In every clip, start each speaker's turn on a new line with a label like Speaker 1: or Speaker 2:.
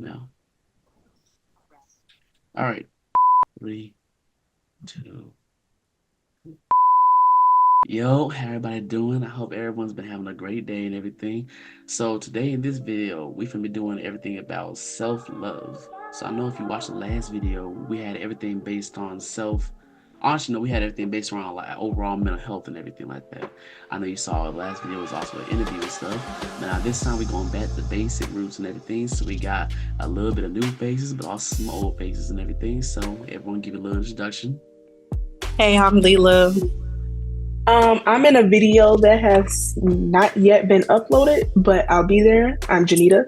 Speaker 1: now. All right. Three, two. Yo, how everybody doing? I hope everyone's been having a great day and everything. So today in this video, we finna be doing everything about self-love. So I know if you watched the last video, we had everything based on self. Honestly, no, we had everything based around like overall mental health and everything like that. I know you saw the last video was also an interview and stuff. Now this time we're going back to the basic roots and everything. So we got a little bit of new faces, but also some old faces and everything. So everyone give a little introduction.
Speaker 2: Hey, I'm Leela.
Speaker 3: I'm in a video that has not yet been uploaded, but I'll be there. I'm Janita.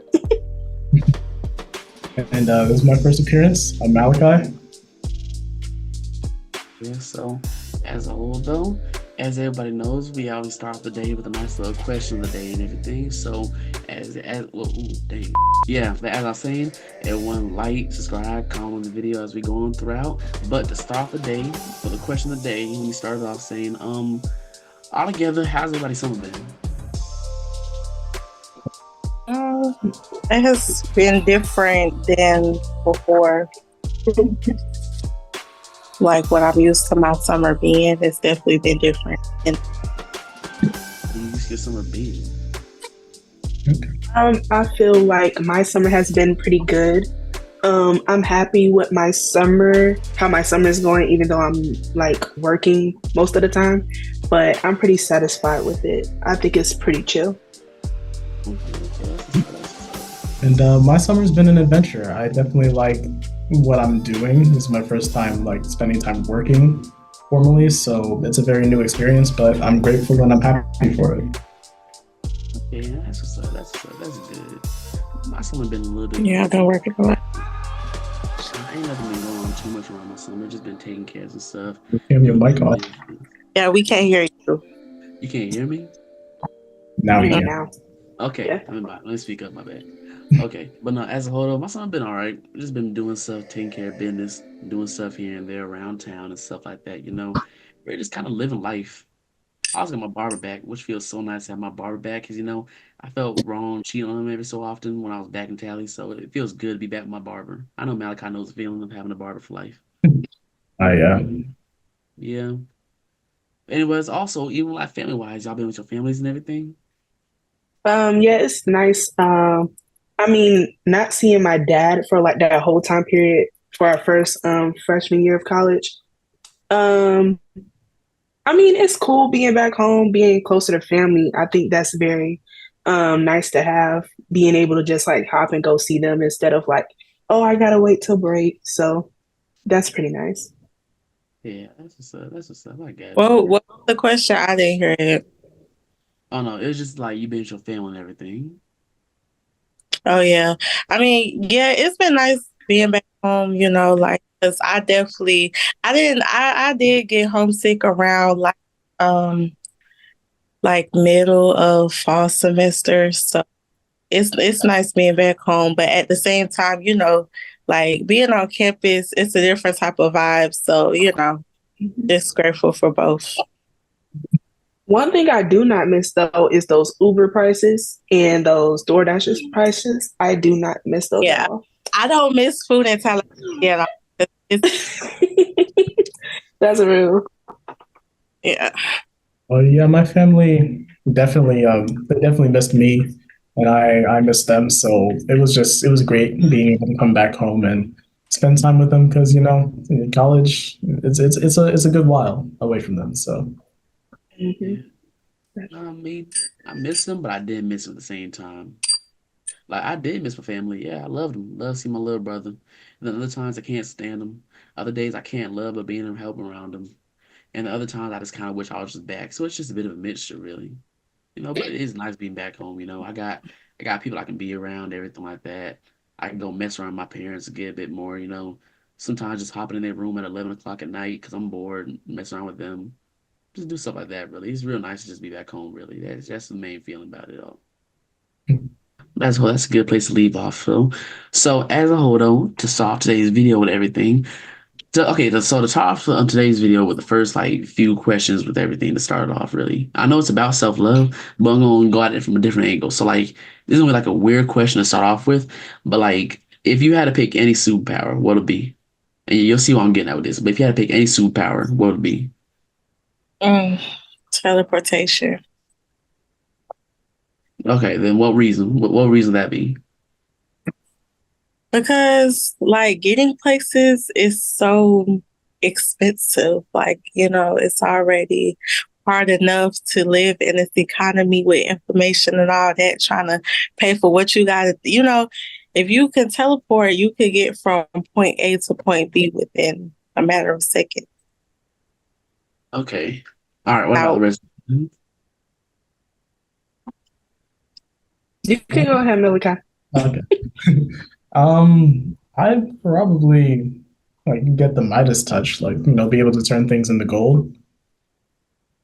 Speaker 4: And this is my first appearance. I'm Malachi.
Speaker 1: Yeah, so as a whole though, as everybody knows, we always start off the day with a nice little question of the day and everything. So as well, ooh, dang. Yeah, but as I was saying, everyone like, subscribe, comment the video as we go on throughout. But to start the day, for the question of the day, we started off saying, all together, how's everybody summer been?
Speaker 2: It has been different than before. Like what I'm used to my summer being, it's definitely been different. And
Speaker 1: You used to your summer being.
Speaker 3: I feel like my summer has been pretty good. I'm happy with my summer, how my summer is going, even though I'm like working most of the time. But I'm pretty satisfied with it. I think it's pretty chill.
Speaker 4: And my summer's been an adventure. I definitely like what I'm doing. This is my first time like spending time working formally, so it's a very new experience, but I'm grateful and I'm happy for it.
Speaker 1: Okay, that's what's up. That's good. My summer been a little bit.
Speaker 2: yeah, I've been working a lot.
Speaker 1: I ain't nothing been going on too much around my summer. Just been taking care of some stuff.
Speaker 4: You have your mic off.
Speaker 2: Yeah, we can't hear you.
Speaker 1: You can't hear me?
Speaker 4: Now we
Speaker 3: Yeah,
Speaker 4: can.
Speaker 3: now.
Speaker 1: Okay,
Speaker 3: Yeah.
Speaker 1: let me speak up. My bad. Okay, but no, as a whole, though, my summer been all right. Just been doing stuff, taking care of business, doing stuff here and there around town and stuff like that. You know, we're just kind of living life. I was got my barber back, which feels so nice to have my barber back because I felt wrong cheating on him every so often when I was back in Tally. So it feels good to be back with my barber. I know Malachi knows the feeling of having a barber for life.
Speaker 4: Yeah.
Speaker 1: Yeah. Anyways, also even like family wise, y'all been with your families and everything.
Speaker 3: Yeah, it's nice. I mean, not seeing my dad for like that whole time period for our first freshman year of college. Um, I mean, it's cool being back home, being closer to family. I think that's very nice to have, being able to just like hop and go see them instead of like, oh, I gotta wait till break. So that's pretty nice.
Speaker 1: Yeah, that's what's up. That's what's up. I got it.
Speaker 2: Well, what was the question? I didn't hear it.
Speaker 1: Oh no, it was just like you been with your family and everything.
Speaker 2: Oh yeah. I mean, yeah, it's been nice being back home, like, 'cause I did get homesick around like middle of fall semester. So it's nice being back home, but at the same time, like being on campus, it's a different type of vibe. So, just grateful for both.
Speaker 3: One thing I do not miss though is those Uber prices and those DoorDash's prices. I do not miss those
Speaker 2: Yeah.
Speaker 3: at all.
Speaker 2: I don't miss food in Tallahassee at all.
Speaker 3: That's real.
Speaker 2: Yeah.
Speaker 4: Well, yeah, my family definitely they definitely missed me, and I missed them. So it was great being able to come back home and spend time with them because in college it's a good while away from them. So
Speaker 3: Mhm.
Speaker 1: Me, I miss them, but I didn't miss them at the same time. Like I did miss my family. Yeah, I loved them. Love seeing my little brother. And then other times I can't stand them. Other days I can't love but being and helping around them. And the other times I just kind of wish I was just back. So it's just a bit of a mixture, really. But it is nice being back home. I got people I can be around, everything like that. I can go mess around with my parents and get a bit more. Sometimes just hopping in their room at 11 o'clock at night because I'm bored, and mess around with them. Just do stuff like that. Really, it's real nice to just be back home. Really, that's the main feeling about it all. That's a good place to leave off. So as a whole, though, to start today's video with everything. So the top of today's video with the first like few questions with everything to start it off. Really, I know it's about self love, but I'm gonna go at it from a different angle. So like, this is gonna be like a weird question to start off with, but like, If you had to pick any superpower, what would it be? And you'll see what I'm getting at with this. But if you had to pick any superpower, what would it be?
Speaker 2: Mm, teleportation.
Speaker 1: Okay, then what reason? What reason would that be?
Speaker 2: Because like getting places is so expensive. Like, it's already hard enough to live in this economy with inflammation and all that, trying to pay for what you got. If you can teleport, you could get from point A to point B within a matter of seconds.
Speaker 1: Okay. All right. What about the
Speaker 2: Now,
Speaker 1: rest?
Speaker 3: You can go ahead, Milika.
Speaker 4: Okay. I probably like get the Midas touch, like be able to turn things into gold.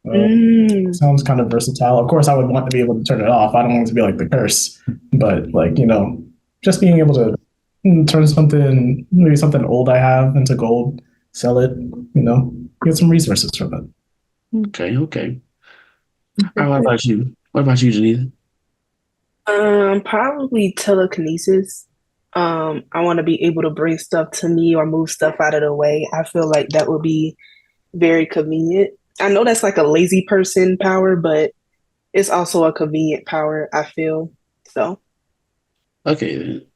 Speaker 3: Mm.
Speaker 4: Sounds kind of versatile. Of course, I would want to be able to turn it off. I don't want it to be like the curse, but like just being able to turn something, maybe something old I have into gold, sell it, get some resources from it.
Speaker 1: Okay. Okay. All right. What about you? What about you, Janita?
Speaker 3: Probably telekinesis. I want to be able to bring stuff to me or move stuff out of the way. I feel like that would be very convenient. I know that's like a lazy person power, but it's also a convenient power, I feel. So,
Speaker 1: Okay. Then.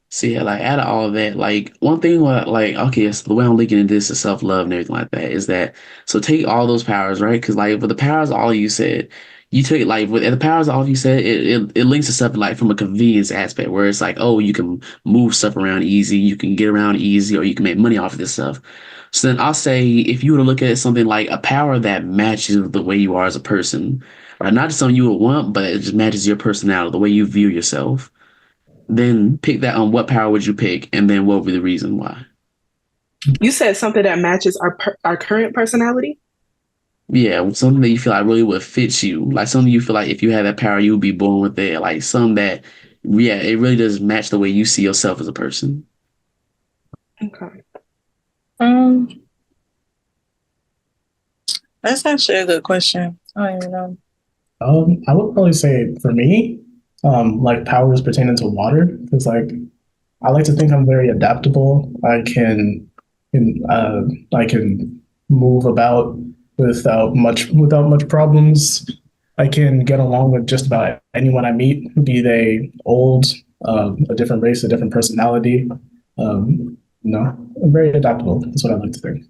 Speaker 1: See, yeah, like out of all of that, like one thing, like okay, so the way I'm looking at this is self love and everything like that is that so take all those powers, right? Because like with the powers, all you said, you took like with the powers, all you said, it links to something like from a convenience aspect where it's like, oh, you can move stuff around easy, you can get around easy, or you can make money off of this stuff. So then I'll say if you were to look at something like a power that matches the way you are as a person, right? Not just something you would want, but it just matches your personality, the way you view yourself, then pick that on what power would you pick, and then what would be the reason why?
Speaker 3: you said something that matches our current personality?
Speaker 1: Yeah, something that you feel like really would fit you, like something you feel like if you had that power, you would be born with it. Like something that, yeah, it really does match the way you see yourself as a person.
Speaker 3: Okay.
Speaker 2: um, that's actually a good question. I don't even know.
Speaker 4: I would probably say for me, like powers pertaining to water, because like I like to think I'm very adaptable. I can move about without much problems. I can get along with just about anyone I meet, be they old, a different race, a different personality. I'm very adaptable. That's what I like to think.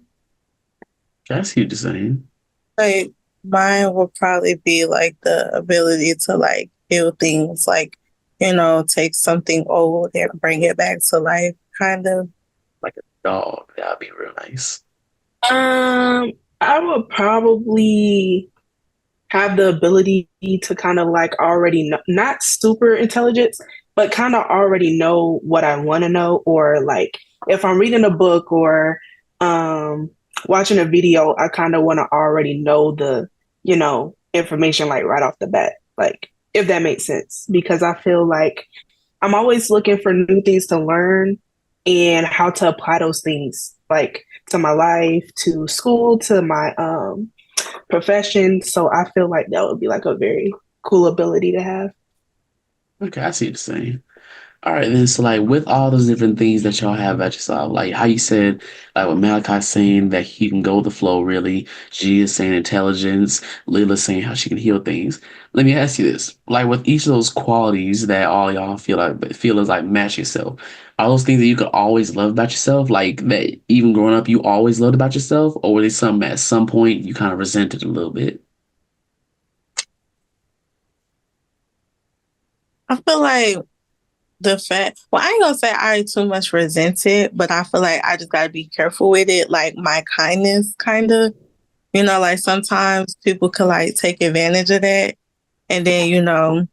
Speaker 1: I see what you're saying.
Speaker 2: Like mine would probably be like the ability to like build things, like take something old and bring it back to life, kind of.
Speaker 1: Like a dog, that'd be real nice.
Speaker 3: I would probably have the ability to kind of like already know, not super intelligence, but kind of already know what I want to know, or like if I'm reading a book or um watching a video, I kind of want to already know the, information like right off the bat, like if that makes sense, because I feel like I'm always looking for new things to learn and how to apply those things like to my life, to school, to my profession. So I feel like that would be like a very cool ability to have.
Speaker 1: Okay, I see what you're saying. All right, then. So, like, with all those different things that y'all have at yourself, like how you said, like with Malachi saying that he can go with the flow, really. G is saying intelligence. Lila saying how she can heal things. Let me ask you this: like, with each of those qualities that all y'all feel is like match yourself, are those things that you could always love about yourself, like that even growing up you always loved about yourself, or were they something at some point you kind of resented a little bit?
Speaker 2: I feel like I ain't gonna say I too much resent it, but I feel like I just gotta be careful with it. Like my kindness, kind of, like sometimes people could like take advantage of that. And then,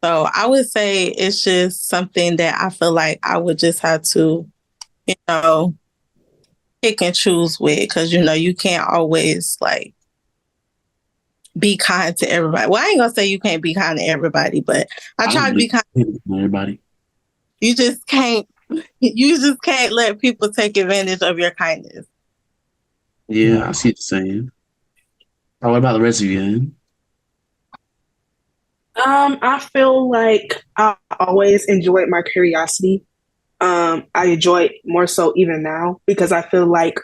Speaker 2: so I would say it's just something that I feel like I would just have to, you know, pick and choose with, because, you can't always like be kind to everybody. Well, I ain't gonna say you can't be kind to everybody, but I
Speaker 1: I don't
Speaker 2: try to be
Speaker 1: believe
Speaker 2: kind.
Speaker 1: in everybody.
Speaker 2: You just can't you just can't let people take advantage of your kindness.
Speaker 1: Yeah, I see what you're saying. Oh, what about the rest of you, then?
Speaker 3: I feel like I always enjoyed my curiosity. I enjoy it more so even now because I feel like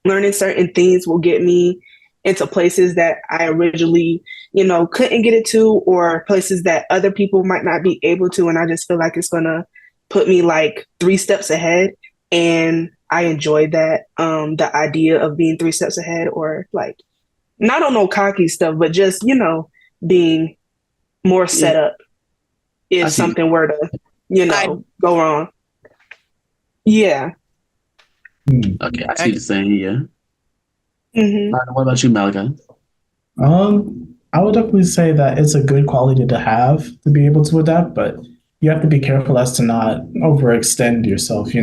Speaker 3: learning certain things will get me into places that I originally, couldn't get it to, or places that other people might not be able to. And I just feel like it's gonna put me like 3 steps ahead. And I enjoy that. The idea of being 3 steps ahead, or like not on no cocky stuff, but just, being more
Speaker 1: Yeah,
Speaker 3: set up
Speaker 1: I
Speaker 3: if
Speaker 1: see.
Speaker 3: something were to,
Speaker 2: I
Speaker 3: go wrong. Yeah.
Speaker 4: Hmm.
Speaker 1: Okay, I see
Speaker 2: I
Speaker 1: the same. Yeah.
Speaker 3: Hmm.
Speaker 1: All right, what about you, Malachi?
Speaker 4: I would definitely say that it's a good quality to have to be able to adapt, but you have to be careful as to not overextend yourself,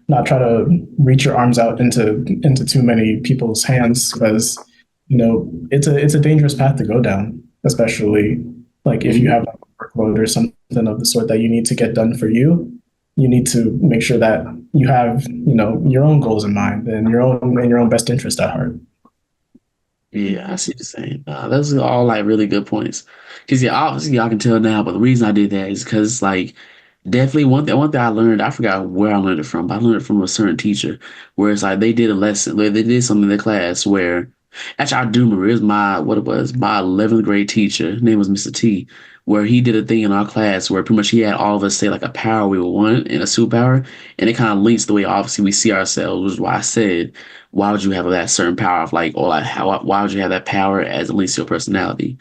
Speaker 4: not try to reach your arms out into too many people's hands because, it's a dangerous path to go down, especially like if you
Speaker 1: Hmm.
Speaker 4: have a workload or something of the sort that you need to get done for you. You need to make sure that you have, your own goals in mind and your own best interest at heart.
Speaker 1: Yeah, I see the same. Those are all like really good points. Cause yeah, obviously y'all can tell now, but the reason I did that is because like definitely one thing I learned, I forgot where I learned it from, but I learned it from a certain teacher where it's like they did a lesson, where they did something in the class where actually I do remember it was my 11th grade teacher. His name was Mr. T, where he did a thing in our class where pretty much he had all of us say like a power we would want and a superpower, and it kind of links the way obviously we see ourselves, which is why I said why would you have that certain power of like, or like how why would you have that power as it links to your personality?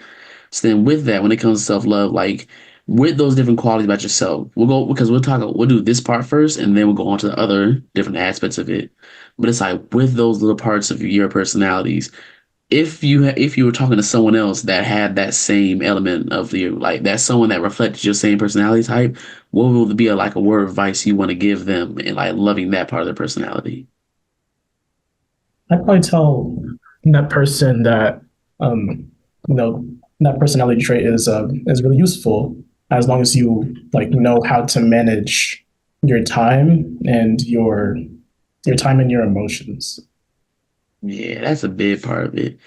Speaker 1: So then with that, when it comes to self-love, like with those different qualities about yourself, we'll go because we'll do this part first and then we'll go on to the other different aspects of it. But it's like with those little parts of your personalities, if you were talking to someone else that had that same element of you, like that's someone that reflected your same personality type, what would be like a word of advice you want to give them in like loving that part of their personality?
Speaker 4: I'd probably tell that person that you know that personality trait is really useful as long as you like know how to manage your time and your time and your emotions.
Speaker 1: Yeah, that's a big part of it.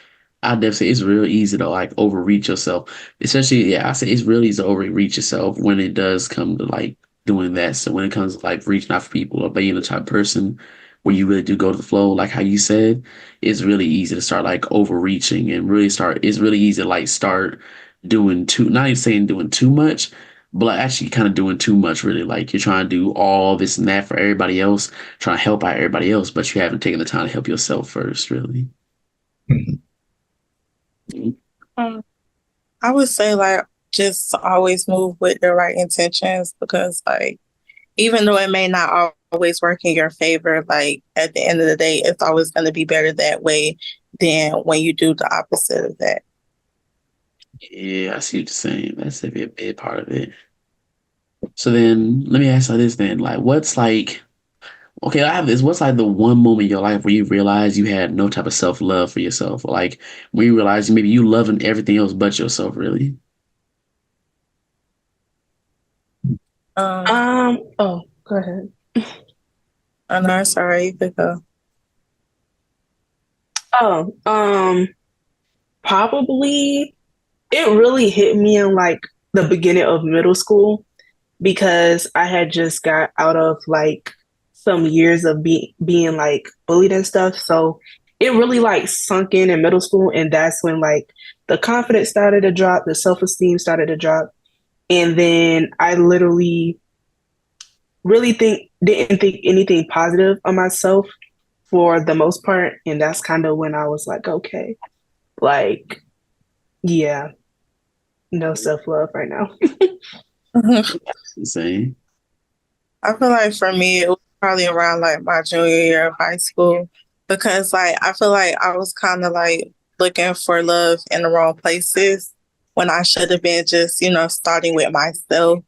Speaker 1: I definitely say it's real easy to like overreach yourself. Especially, yeah, I say it's really easy to overreach yourself when it does come to like doing that. So when it comes to like reaching out for people or being the type of person where you really do go to the flow, like how you said, it's really easy to start like overreaching and really start it's really easy to like start doing too not even saying doing too much, but like actually kind of doing too much really. Like you're trying to do all this and that for everybody else, trying to help out everybody else, but you haven't taken the time to help yourself first, really.
Speaker 2: um, I would say like just always move with the right intentions because like even though it may not always work in your favor, like at the end of the day, it's always going to be better that way than when you do the opposite of that.
Speaker 1: Yeah, I see what you're saying. That's a big part of it. So then let me ask you this then. Like what's like okay, I have this. What's like the one moment in your life where you realize you had no type of self-love for yourself? Or like when you realize maybe you loving everything else but yourself, really?
Speaker 2: Um,
Speaker 3: Oh, go ahead.
Speaker 2: I know, sorry, you could go.
Speaker 3: Oh, probably it really hit me in like the beginning of middle school because I had just got out of like some years of being like bullied and stuff. So it really like sunk in middle school, and that's when like the confidence started to drop, the self-esteem started to drop, and then I literally really didn't think anything positive of myself for the most part, and that's kind of when I was like, okay, like yeah, no self-love right now.
Speaker 1: Insane.
Speaker 2: I feel like for me, it was probably around like my junior year of high school because like I feel like I was kind of like looking for love in the wrong places when I should have been just, starting with myself.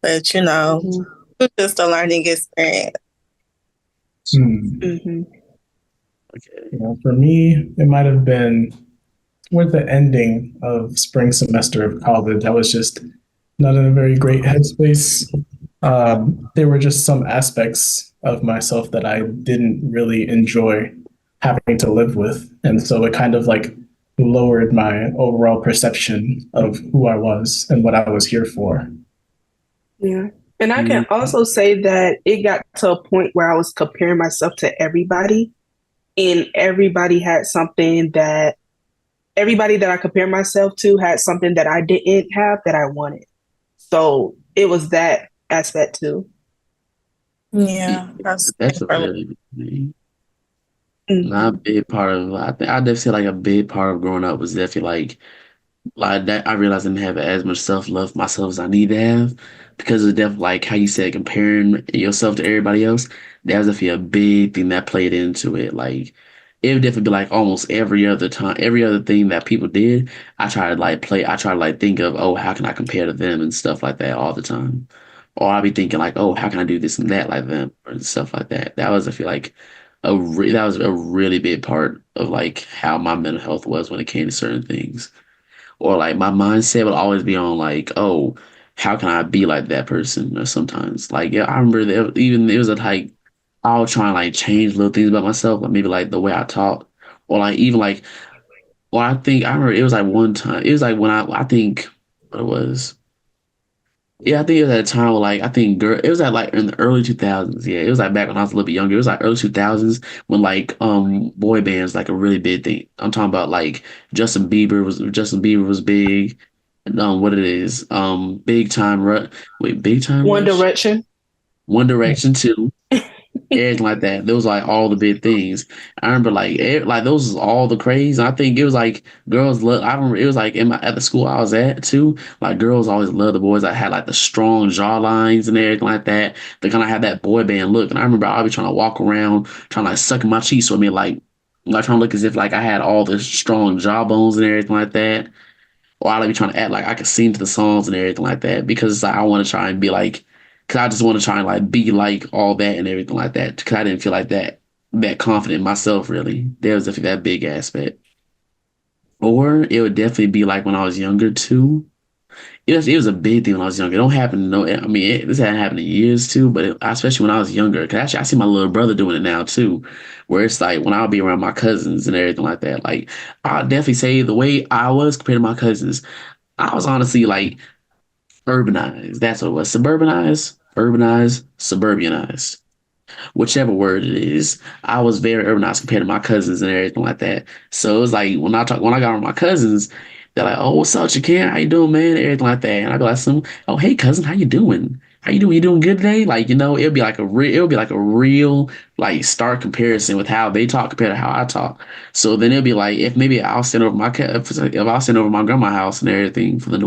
Speaker 2: But,
Speaker 3: Hmm.
Speaker 2: it's just a learning experience.
Speaker 4: Hmm.
Speaker 3: Hmm.
Speaker 1: Okay.
Speaker 4: For me, it might have been with the ending of spring semester of college. I was just not in a very great headspace. There were just some aspects of myself that I didn't really enjoy having to live with. And so it kind of like lowered my overall perception of who I was and what I was here for.
Speaker 3: Yeah. And I can
Speaker 1: Mm,
Speaker 3: also say that it got to a point where I was comparing myself to everybody, and everybody that I compared myself to had something that I didn't have that I wanted. So it was that aspect too.
Speaker 1: yeah,
Speaker 2: Yeah, that's
Speaker 1: that's a
Speaker 2: for me.
Speaker 1: really good thing. Not a
Speaker 3: Hmm.
Speaker 1: big part of. I think I definitely say like a big part of growing up was definitely like that. I realized I didn't have as much self love for myself as I need to have because of definitely like how you said comparing yourself to everybody else. That was definitely a big thing that played into it. Like it would definitely be like almost every other time, every other thing that people did. I try to like think of, oh, how can I compare to them and stuff like that all the time. Or I'll be thinking like, oh, how can I do this and that like them or stuff like that. That was I feel like that was a really big part of like how my mental health was when it came to certain things. Or like my mindset would always be on like, oh, how can I be like that person? Or sometimes like yeah, I remember that even it was a like I'll try and like change little things about myself, like maybe like the way I talk, or like even like well I remember it was like one time it was like when I think what it was. Yeah, I think it was at a time where like I think girl it was at like in the early 2000s. Yeah, it was like back when I was a little bit younger. It was like early 2000s when like boy bands like a really big thing. I'm talking about like Justin Bieber was big. And, what it is Big Time Rush. Wait, Big Time
Speaker 3: One
Speaker 1: Rush?
Speaker 3: Direction.
Speaker 1: One Direction 2, everything like that. Those like all the big things. I remember like like those was all the craze. I think it was like girls love. I remember it was like at the school I was at too. Like girls always loved the boys that had like the strong jaw lines and everything like that. They kind of had that boy band look. And I remember I'd be trying to walk around trying to like suck my cheeks with me like trying to look as if like I had all the strong jawbones and everything like that. Or I'd be trying to act like I could sing to the songs and everything like that because it's like I want to try and be like, because I just want to try and like be like all that and everything like that. Because I didn't feel like that confident in myself really. There was definitely that big aspect. Or it would definitely be like when I was younger too. It was a big thing when I was younger. It don't happen. No, I mean this hadn't happened in years too, but especially when I was younger. Because actually, I see my little brother doing it now too, where it's like when I'll be around my cousins and everything like that. Like I'll definitely say the way I was compared to my cousins, I was honestly like urbanized. That's what it was. Urbanized, suburbanized, whichever word it is. I was very urbanized compared to my cousins and everything like that. So it was like when I got with my cousins, they're like, "Oh, what's up, Shakin? How you doing, man?" Everything like that. And I'd be like, "Oh, hey, cousin, how you doing? How you doing? You doing good today?" Like, it'll be like a real like stark comparison with how they talk compared to how I talk. So then it'll be like if maybe I'll stand over if I'll stand over my grandma's house and everything for the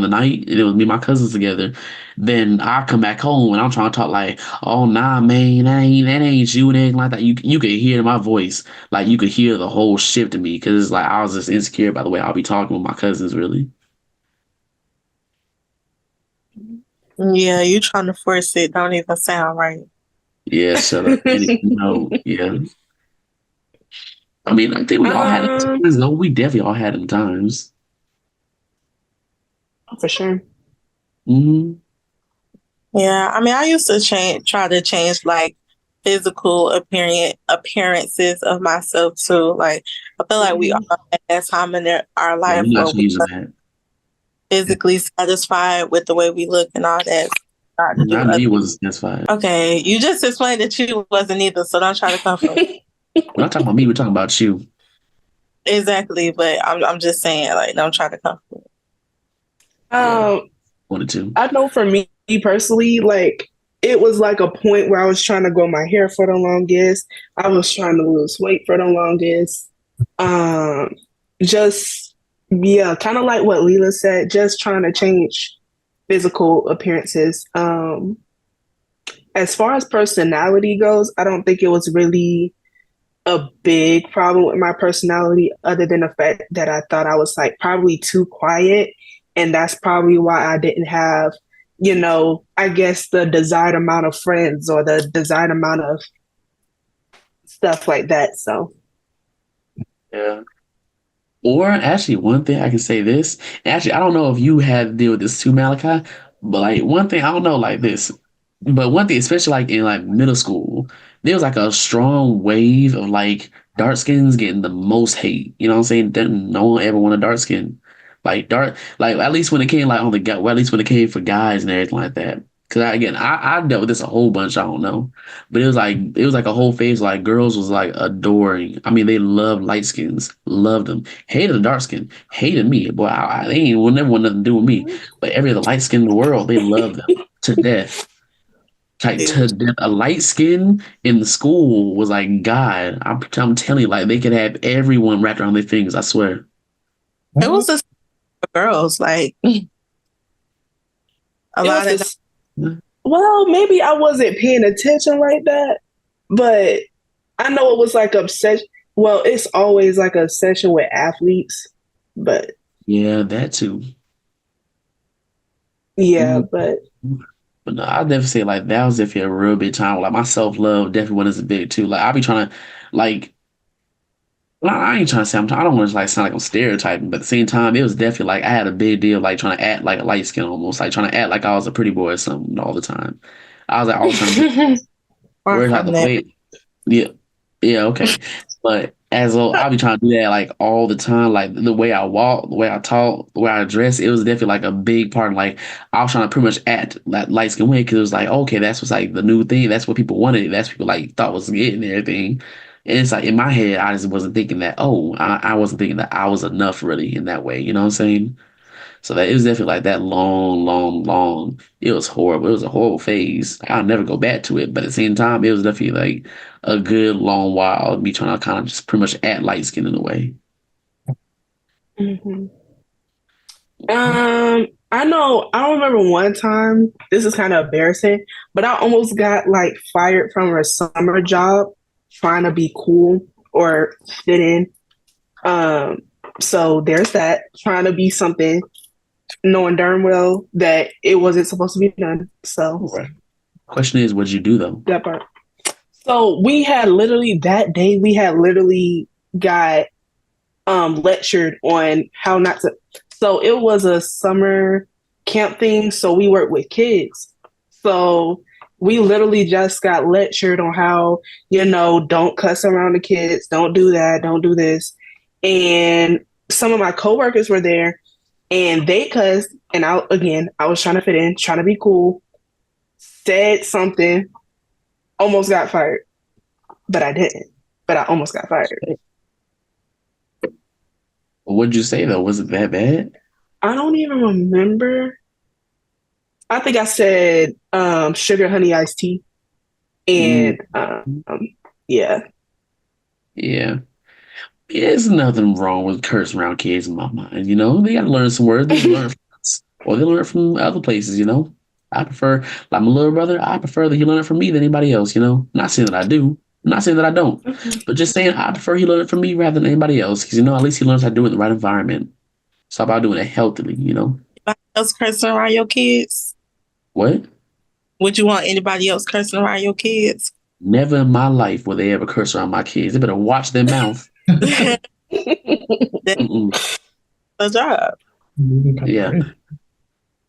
Speaker 1: night, and it was me and my cousins together. Then I come back home and I'm trying to talk like, oh nah, man, that ain't you and anything like that. You could hear my voice, like you could hear the whole shift in me because it's like I was just insecure by the way I'll be talking with my cousins. Really,
Speaker 2: Yeah, you trying to force it. Don't even sound right.
Speaker 1: yeah, shut up. And yeah. I mean, I think we all had them
Speaker 3: um,
Speaker 1: times. No, we definitely all had them times.
Speaker 3: for sure.
Speaker 1: Hmm.
Speaker 2: Yeah, I mean, I used to try to change like physical appearances of myself too. Like, I feel like we
Speaker 3: Mhm.
Speaker 2: all at that time in our
Speaker 1: Yeah,
Speaker 2: life
Speaker 1: I'm not
Speaker 2: where we
Speaker 1: changing
Speaker 2: were
Speaker 1: that.
Speaker 2: physically satisfied with the way we look and all that. Start to do
Speaker 1: I knew
Speaker 2: other.
Speaker 1: you wasn't satisfied.
Speaker 2: Okay, you just explained that you wasn't either, so don't try to come from
Speaker 1: We're not talking about me. We're talking about you.
Speaker 2: exactly. But I'm just saying, like, don't try to come from.
Speaker 1: Yeah,
Speaker 3: um,
Speaker 1: wanted to.
Speaker 3: I know for me personally, like it was like a point where I was trying to grow my hair for the longest. I was trying to lose weight for the longest. Um, just yeah, kind of like what Leela said, just trying to change physical appearances. As far as personality goes, I don't think it was really a big problem with my personality other than the fact that I thought I was like probably too quiet. And that's probably why I didn't have, I guess the desired amount of friends or the desired amount of stuff like that. So,
Speaker 1: Yeah. Or actually, one thing I can say this. Actually, I don't know if you had to deal with this too, Malachi. But like one thing, I don't know like this. But one thing, especially like in like middle school, there was like a strong wave of like dark skins getting the most hate. You know what I'm saying? No one ever want a dark skin. Like dark, like at least when it came like on the guy, well, at least when it came for guys and everything like that. Cause I dealt with this a whole bunch. I don't know, but it was like a whole phase. Like girls was like adoring. I mean, they loved light skins, loved them. Hated the dark skin, hated me. Boy, they ain't will never want nothing to do with me. But every other light skin in the world, they loved them to death. Like to death. A light skin in the school was like God. I'm telling you, like they could have everyone wrapped around their fingers. I swear.
Speaker 2: It was just for girls, like a
Speaker 3: It was
Speaker 2: lot of
Speaker 3: this. Well, maybe I wasn't paying attention like that, but I know it was like obsession. Well, it's always like a obsession with athletes, but
Speaker 1: Yeah, that too.
Speaker 3: yeah,
Speaker 1: Mhm.
Speaker 3: but
Speaker 1: But no, I definitely say like that was definitely a real big time. Like my self love definitely wasn't as big too. Like I be trying to like I ain't trying to say I don't want to like sound like I'm stereotyping, but at the same time it was definitely like I had a big deal like trying to act like a light skin almost like trying to act like I was a pretty boy or something all the time. I was like always trying to be
Speaker 2: far
Speaker 1: whereas like
Speaker 2: from
Speaker 1: the
Speaker 2: that.
Speaker 1: way yeah yeah okay. But as well, I'll be trying to do that like all the time. Like the way I walk, the way I talk, the way I dress, it was definitely like a big part. Like I was trying to pretty much act like light skin way because it was like, okay, that's what's like the new thing. That's what people wanted. That's what people like thought was getting and everything. And it's like in my head, I just wasn't thinking that, I wasn't thinking that I was enough really in that way. You know what I'm saying? So that it was definitely like that long, long, long. It was horrible. It was a horrible phase. I'll never go back to it. But at the same time, it was definitely like a good long while of me trying to kind of just pretty much act light skin in a way.
Speaker 3: Mhm. I know. I remember one time. This is kind of embarrassing, but I almost got like fired from a summer job trying to be cool or fit in. Um, so there's that trying to be something, knowing darn well that it wasn't supposed to be done. So
Speaker 1: All right. Question is, what'd you do though?
Speaker 3: that part. So we had literally that day. We had literally got lectured on how not to. So it was a summer camp thing. So we worked with kids. So we literally just got lectured on how, don't cuss around the kids, don't do that, don't do this. And some of my coworkers were there and they cussed. And I was trying to fit in, trying to be cool, said something, almost got fired, but I didn't. But I almost got fired.
Speaker 1: What'd you say though? Was it that bad?
Speaker 3: I don't even remember. I think I said sugar honey iced tea.
Speaker 1: Mm,
Speaker 3: And yeah.
Speaker 1: yeah. Yeah, there's nothing wrong with cursing around kids in my mind. You know, they gotta learn some words. They learn from us, or they learn from other places. You know, I prefer, like my little brother. I prefer that he learn it from me than anybody else. You know, not saying that I do, not saying that I don't, but just saying I prefer he learn it from me rather than anybody else. Because at least he learns how to do it in the right environment. So about doing it healthily.
Speaker 2: Anybody else cursing around your kids?
Speaker 1: What?
Speaker 2: Would you want anybody else cursing around your kids?
Speaker 1: Never in my life will they ever curse around my kids. They better watch their mouth.
Speaker 2: That's
Speaker 1: Mm-mm.
Speaker 2: a job.
Speaker 1: Yeah.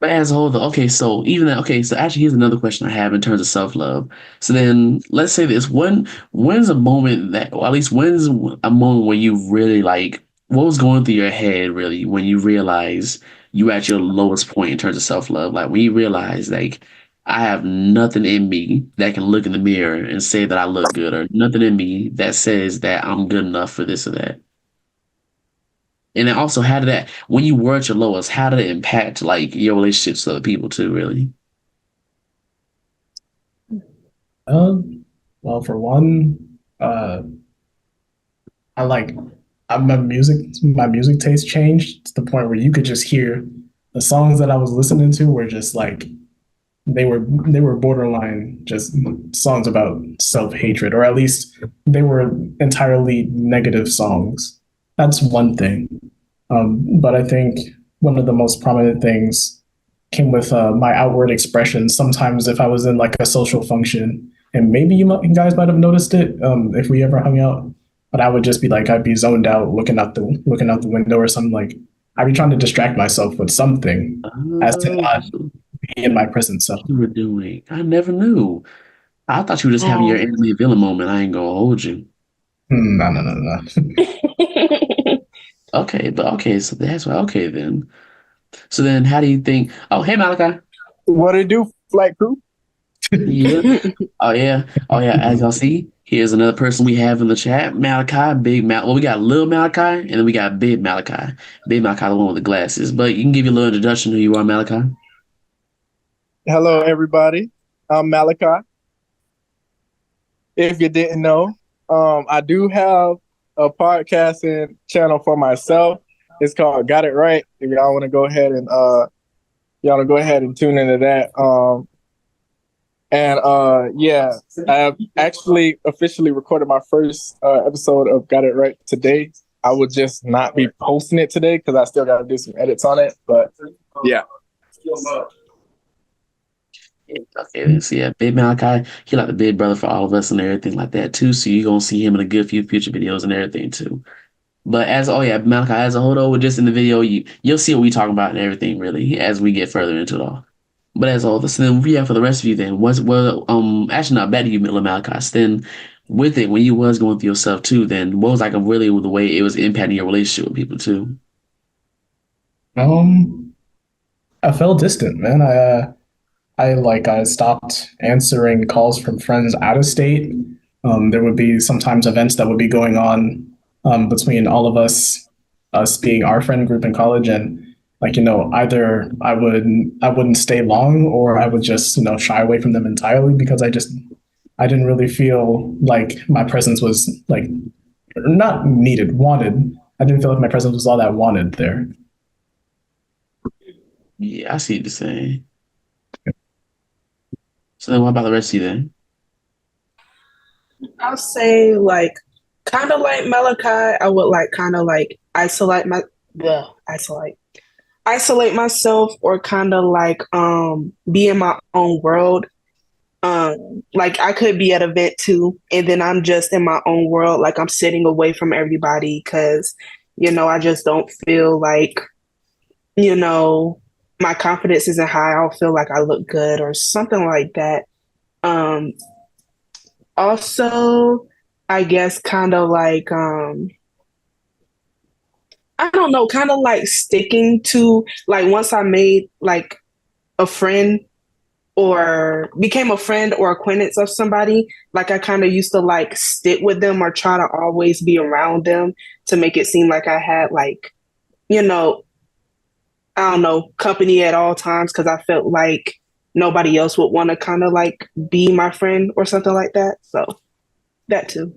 Speaker 1: But as a whole, though, okay, so even that, okay, so actually, here's another question I have in terms of self love. So then, let's say this: when's a moment that, or at least when's a moment where you really like, what was going through your head really when you realize you at your lowest point in terms of self love? Like when you realize like I have nothing in me that can look in the mirror and say that I look good, or nothing in me that says that I'm good enough for this or that. And then also, how did that, when you were at your lowest, how did it impact like your relationships with other people too, really?
Speaker 4: Well, for one, I like my music taste changed to the point where you could just hear the songs that I was listening to were just like they were borderline just songs about self-hatred, or at least they were entirely negative songs. That's one thing. But I think one of the most prominent things came with my outward expression. Sometimes if I was in like a social function, and maybe you guys might have noticed it if we ever hung out, but I would just be like, I'd be zoned out looking out the window or something. Like I'd be trying to distract myself with something as to not
Speaker 1: So
Speaker 4: be in my present self.
Speaker 1: you were doing, I never knew. I thought you were just having your
Speaker 3: um,
Speaker 1: enemy villain moment. I ain't gonna hold you.
Speaker 4: No, no, no, no.
Speaker 1: Okay, but okay, so that's why. Okay, then. So then, how do you think? Oh, hey, Malachi.
Speaker 5: What it do, flight crew?
Speaker 1: Yeah. Oh yeah. Oh yeah. As y'all see, here's another person we have in the chat. Malachi, Big Mal. Well, we got Lil Malachi, and then we got Big Malachi. Big Malachi, the one with the glasses. But you can give you a little introduction who you are, Malachi.
Speaker 5: Hello, everybody. I'm Malachi. If you didn't know, I do have a podcasting channel for myself. It's called Got It Right. If y'all want to go ahead and tune into that. Yeah, I have actually officially recorded my first episode of Got It Right today. I will just not be posting it today because I still got to do some edits on it. But yeah.
Speaker 1: Okay, then. So yeah, Big Malachi, he like the big brother for all of us and everything like that too. So you're gonna see him in a good few future videos and everything too. But as oh yeah, Malachi as a whole though, just in the video, you'll see what we talking about and everything really as we get further into it all. But as all this, then yeah, for the rest of you, then what's well, actually not bad to you, Miller Malachi. So then with it, when you was going through yourself too, then what was like a really the way it was impacting your relationship with people too?
Speaker 4: Um, I felt distant, man. I stopped answering calls from friends out of state. There would be sometimes events that would be going on between all of us being our friend group in college, and either I wouldn't stay long, or I would just shy away from them entirely because I didn't really feel like my presence was like not needed, wanted. I didn't feel like my presence was all that wanted there.
Speaker 1: Yeah, I see what you're saying. So then what about the rest of you then?
Speaker 3: I'll say like kind of like Malachi, I would like kind of like isolate myself or kind of like be in my own world. Like I could be at an event too, and then I'm just in my own world, like I'm sitting away from everybody because I just don't feel like you know my confidence isn't high. I don't feel like I look good or something like that. Um, Also, I guess kind of like I don't know, kind of like sticking to like once I made like a friend or became a friend or acquaintance of somebody, like I kind of used to like stick with them or try to always be around them to make it seem like I had like, you know, I don't know, company at all times because I felt like nobody else would want to kind of like be my friend or something like that. So that too.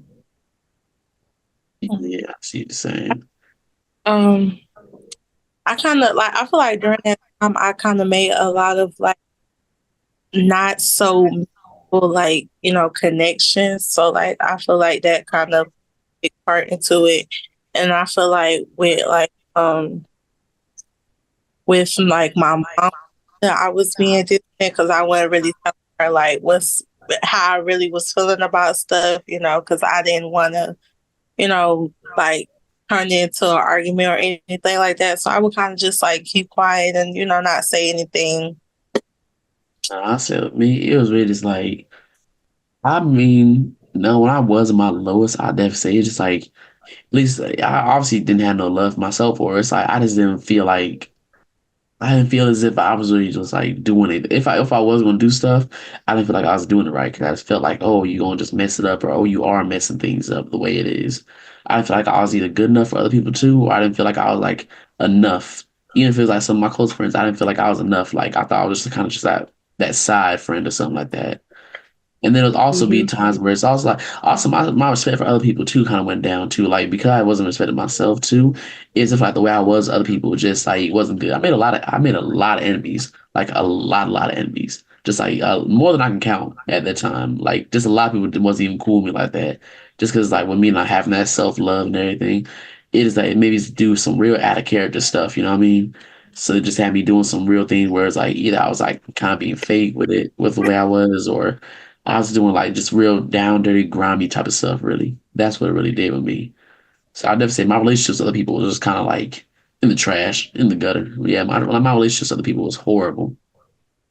Speaker 1: Yeah, I see what you're saying.
Speaker 2: Um, I kind of like, I feel like during that time, I kind of made a lot of like not so like, connections. So like, I feel like that kind of big part into it. And I feel like with like my mom, that I was being distant because I wasn't really telling her like how I really was feeling about stuff, because I didn't want to, like turn it into an argument or anything like that. So I would kind of just like keep quiet and, not say anything.
Speaker 1: I said with me, it was really just like I mean, no, when I was in my lowest, I definitely say it's just like at least I obviously didn't have no love for myself, or it's like I just didn't feel like I didn't feel as if I was really just like doing it. If I was gonna do stuff, I didn't feel like I was doing it right because I just felt like, oh, you're gonna just mess it up, or oh, you are messing things up the way it is. I didn't feel like I was either good enough for other people too, or I didn't feel like I was like enough. Even if it was like some of my close friends, I didn't feel like I was enough. Like I thought I was just kind of just that side friend or something like that. And then it'll also be
Speaker 3: Hmm.
Speaker 1: times where it's also like also my respect for other people too kind of went down too. Like because I wasn't respecting myself too, is if like the way I was other people just like wasn't good. I made a lot of enemies. Like a lot of enemies. Just like more than I can count at that time. Like just a lot of people that wasn't even cool with me like that. Just because like with me not having that self love and everything, it is like it made me do some real out of character stuff, you know what I mean? So it just had me doing some real things where it's like either I was like kind of being fake with it with the way I was or I was doing like just real down, dirty, grimy type of stuff, really. That's what it really did with me. So I'd never say my relationships with other people was just kind of like in the trash, in the gutter. Yeah, my relationships with other people was horrible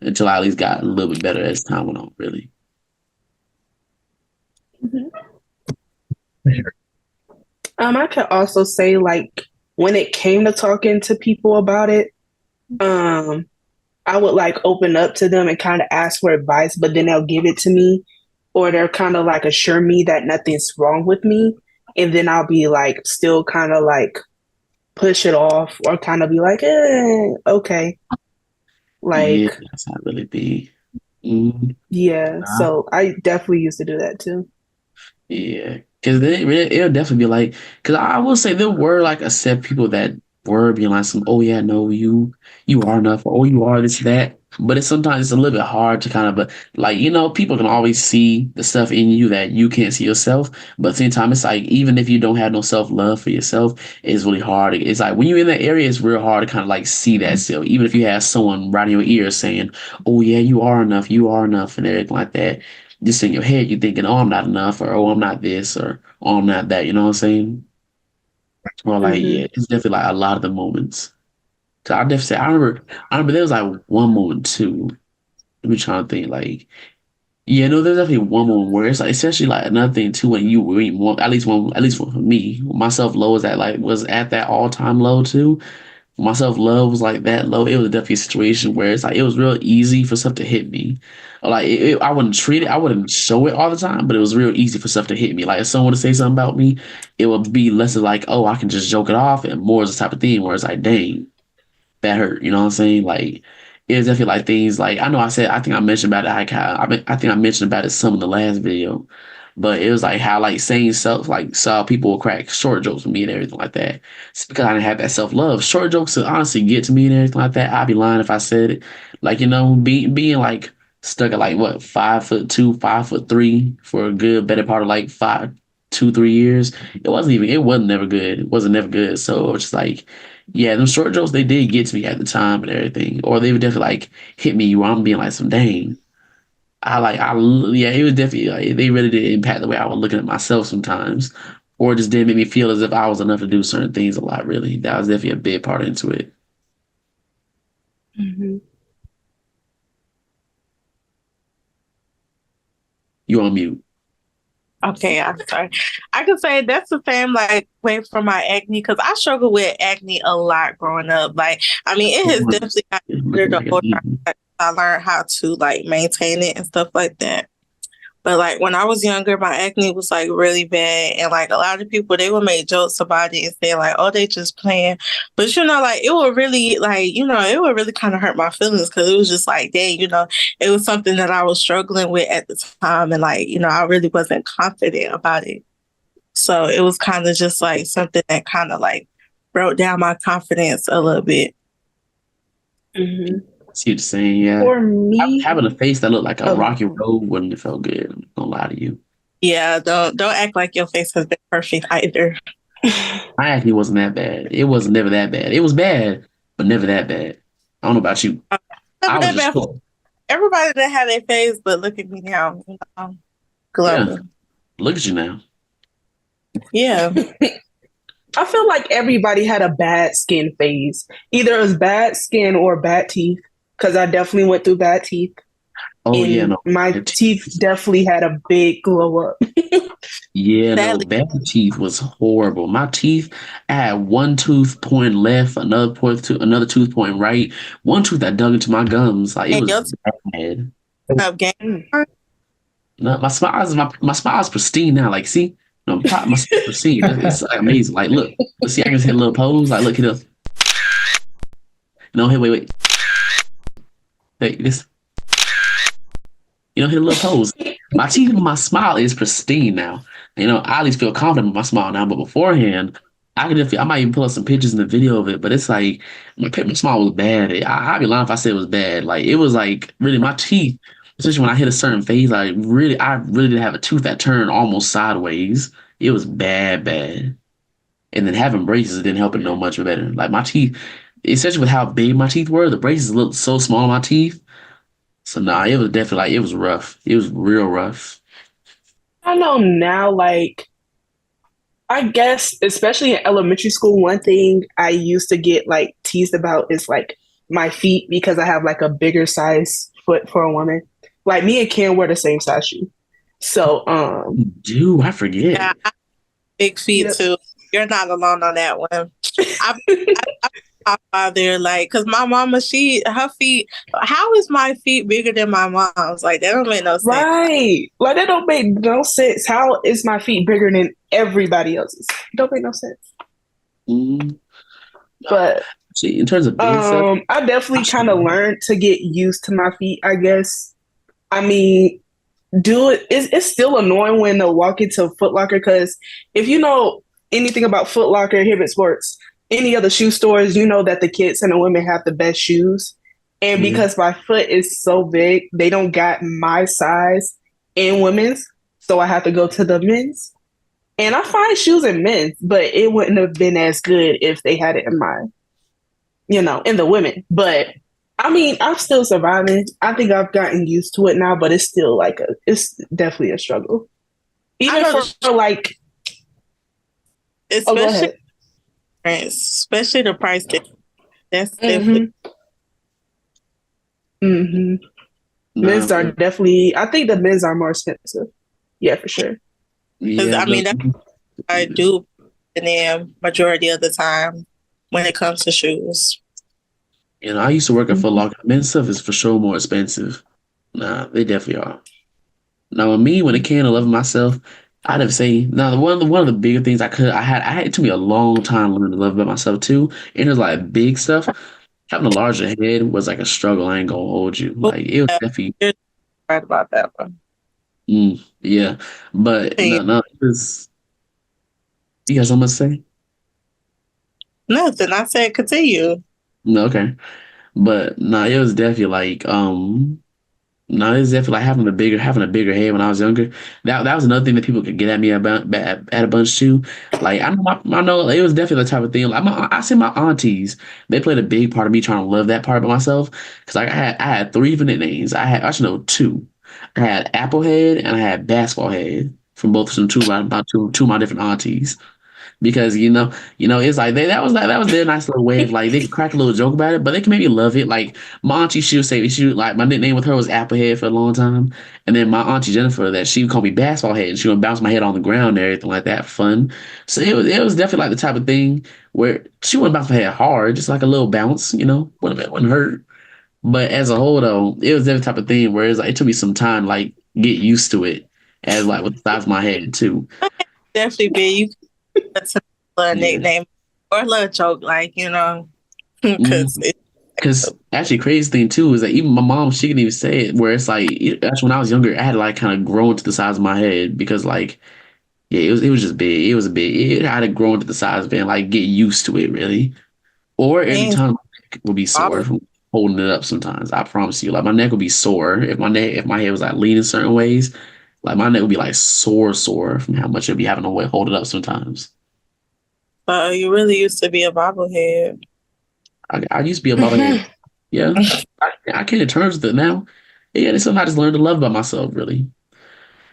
Speaker 1: until I at least got a little bit better as time went on, really.
Speaker 3: Hmm. I could also say like when it came to talking to people about it, um, I would like open up to them and kind of ask for advice, but then they'll give it to me, or they're kind of like assure me that nothing's wrong with me, and then I'll be like still kind of like push it off or kind of be like, okay,
Speaker 1: Yeah,
Speaker 3: like
Speaker 1: that's not really be. Mm,
Speaker 3: yeah.
Speaker 1: nah.
Speaker 3: So I definitely used to do that too.
Speaker 1: Yeah, because it'll definitely be like, because I will say there were like a set of people that were being like some, oh yeah, no, you are enough, or oh you are this that. But it's sometimes it's a little bit hard to kind of, but like people can always see the stuff in you that you can't see yourself. But at the same time, it's like even if you don't have no self love for yourself, it's really hard. It's like when you're in that area, it's real hard to kind of like see that still. Even if you have someone right in your ear saying, oh yeah, you are enough, and everything like that, just in your head, you're thinking, oh, I'm not enough, or oh, I'm not this, or oh, I'm not that. You know what I'm saying? Or like,
Speaker 3: Hmm.
Speaker 1: yeah, it's definitely like a lot of the moments. So I definitely say, I remember there was like one moment too. Let me try to think. Like, yeah, no, there's definitely one moment where it's like, especially like another thing too, when you want, at least one for me, my self low was at that all time low too. My self love was like that low. It was definitely a situation where it's like it was real easy for stuff to hit me. Like I wouldn't treat it, I wouldn't show it all the time, but it was real easy for stuff to hit me. Like if someone would say something about me, it would be less of like, oh, I can just joke it off, and more as the type of thing where it's like, dang, that hurt. You know what I'm saying? Like it's definitely like things like I know I think I mentioned about it. I think I mentioned about it some in the last video, but it was like how like saying self like saw people would crack short jokes with me and everything like that. It's because I didn't have that self love. Short jokes to honestly get to me and everything like that. I'd be lying if I said it. Like being like stuck at like what 5'2", 5'3" for a good better part of like 2, 3 years. It wasn't never good. It wasn't never good. So it was just like yeah, them short jokes they did get to me at the time and everything, or they would definitely like hit me where I'm being like some dang. Yeah, it was definitely like they really did impact the way I was looking at myself sometimes, or it just did make me feel as if I was enough to do certain things a lot. Really, that was definitely a big part into it.
Speaker 3: Hmm.
Speaker 1: You on mute?
Speaker 2: Okay, I'm sorry. I could say that's the same like way for my acne because I struggled with acne a lot growing up. Like, I mean, it has definitely gotten better
Speaker 1: Looking
Speaker 2: the
Speaker 1: like a
Speaker 2: older
Speaker 1: demon.
Speaker 2: I learned how to like maintain it and stuff like that. But like when I was younger, my acne was like really bad, and like a lot of people they would make jokes about it and say like, "Oh, they just playing," but like it would really like it would really kind of hurt my feelings because it was just like, dang, it was something that I was struggling with at the time, and like I really wasn't confident about it. So it was kind of just like something that kind of like broke down my confidence a little bit.
Speaker 3: Hmm.
Speaker 1: See what you're saying? Yeah,
Speaker 3: For me,
Speaker 1: having a face that looked like a
Speaker 3: oh,
Speaker 1: rocky road wouldn't have felt good. I'm not gonna lie to you.
Speaker 2: Yeah, don't act like your face has been perfect either.
Speaker 1: My acne wasn't that bad. It was never that bad. It was bad, but never that bad. I don't know about you.
Speaker 2: Never
Speaker 1: I was
Speaker 2: that
Speaker 1: just
Speaker 2: bad for
Speaker 1: cool.
Speaker 2: everybody that had their face, but look at me now,
Speaker 1: Yeah,
Speaker 2: glowing.
Speaker 1: look at you now.
Speaker 2: Yeah,
Speaker 3: I feel like everybody had a bad skin phase. Either it was bad skin or bad teeth, because I definitely went through bad teeth,
Speaker 1: Oh yeah,
Speaker 3: and
Speaker 1: no.
Speaker 3: my
Speaker 1: Bad
Speaker 3: teeth
Speaker 1: teeth.
Speaker 3: definitely had a big glow up.
Speaker 1: Yeah, no.
Speaker 2: sadly,
Speaker 1: Bad teeth was horrible. My teeth, I had one tooth pointing left, another tooth pointing right. One tooth that dug into my gums. Like it
Speaker 2: and
Speaker 1: was
Speaker 2: your teeth
Speaker 1: bad.
Speaker 2: up game.
Speaker 3: Mm.
Speaker 1: No, my smile's pristine now. Like, see, no, my smile's pristine. It's like, amazing. Like, look, see, I can just hit a little pose. Like, look, hit a no, hey, wait. Hey, this, hit a little pose. My teeth and my smile is pristine now. I at least feel confident with my smile now. But beforehand, I might even pull up some pictures in the video of it. But it's like my smile was bad. I'd be lying if I said it was bad. Like it was like really my teeth, especially when I hit a certain phase. I really did have a tooth that turned almost sideways. It was bad, bad. And then having braces didn't help it no much better. Like my teeth, especially with how big my teeth were, the braces looked so small on my teeth. So nah, it was definitely like it was rough. It was real rough.
Speaker 3: I know now, like, I guess, especially in elementary school, one thing I used to get like teased about is like my feet because I have like a bigger size foot for a woman. Like me and Ken wear the same size shoe. So,
Speaker 1: Dude, I forget.
Speaker 2: Yeah, big feet
Speaker 3: yep.
Speaker 2: too. You're not alone on that one. I father, like, cause my mama, her feet. How is my feet bigger than my mom's? Like, that don't make no sense.
Speaker 3: Right. Like that don't make no sense. How is my feet bigger than everybody else's? Don't make no sense.
Speaker 1: Mm-hmm.
Speaker 3: But
Speaker 1: See, in terms of big stuff,
Speaker 3: I definitely kind of learned to get used to my feet, I guess. I mean, it's still annoying when I walk into Foot Locker because if you know anything about Foot Locker, Hibbett Sports, any other shoe stores, you know that the kids and the women have the best shoes. And
Speaker 1: yeah.
Speaker 3: because my foot is so big, they don't got my size in women's. So I have to go to the men's. And I find shoes in men's, but it wouldn't have been as good if they had it in my, in the women. But I mean, I'm still surviving. I think I've gotten used to it now, but it's still it's definitely a struggle. Even for like,
Speaker 2: especially, especially the price tag. That's definitely.
Speaker 3: Mm-hmm. Men's are definitely. I think the men's are more expensive. Yeah, for sure.
Speaker 2: Yeah, I mean, I do in the majority of the time when it comes to shoes.
Speaker 1: I used to work at Foot Locker. Men's stuff is for sure more expensive. Nah, they definitely are. Now, with me, when it came to loving myself, I'd have to say, now one of the bigger things I had it took me a long time to learn to love about myself too. And it was like big stuff. Having a larger head was like a struggle. I ain't gonna hold you. Like it was definitely
Speaker 2: You're right about that one.
Speaker 1: Yeah, but no, it was. You got something to say?
Speaker 2: Nothing. I said continue.
Speaker 1: No, okay, but no, it was definitely like no, it's definitely like having a bigger head when I was younger. That was another thing that people could get at me about at a bunch too. Like I know it was definitely the type of thing. Like I see my aunties, they played a big part of me trying to love that part of myself. Because like I had three different nicknames. I actually know two. I had Applehead and I had Basketball Head from both from two of my different aunties. Because it's like that was their nice little way of like they could crack a little joke about it, but they can make me love it. Like my auntie, she would say like my nickname with her was Applehead for a long time, and then my auntie Jennifer that she would call me Basketball Head, and she would bounce my head on the ground and everything like that, fun. So it was definitely like the type of thing where she wouldn't bounce my head hard, just like a little bounce, wouldn't hurt. But as a whole though, it was that type of thing where it took me some time to, like get used to it as like with the size of my head too.
Speaker 2: Definitely be that's a nickname or a little joke, like
Speaker 1: because actually crazy thing too is that even my mom, she can even say it where it's like actually when I was younger I had to like kind of grow into the size of my head because like it was just big, it had to grow into the size of it and like get used to it really, or every time my neck would be sore from holding it up. Sometimes I promise you, like my neck would be sore if my head was like leaning certain ways. Like my neck would be like sore from how much it'd be having to hold it up sometimes.
Speaker 2: You really used to be a bobblehead.
Speaker 1: I used to be a bobblehead. Yeah, I came to terms with it now. Yeah, it's something I just learned to love about myself. Really,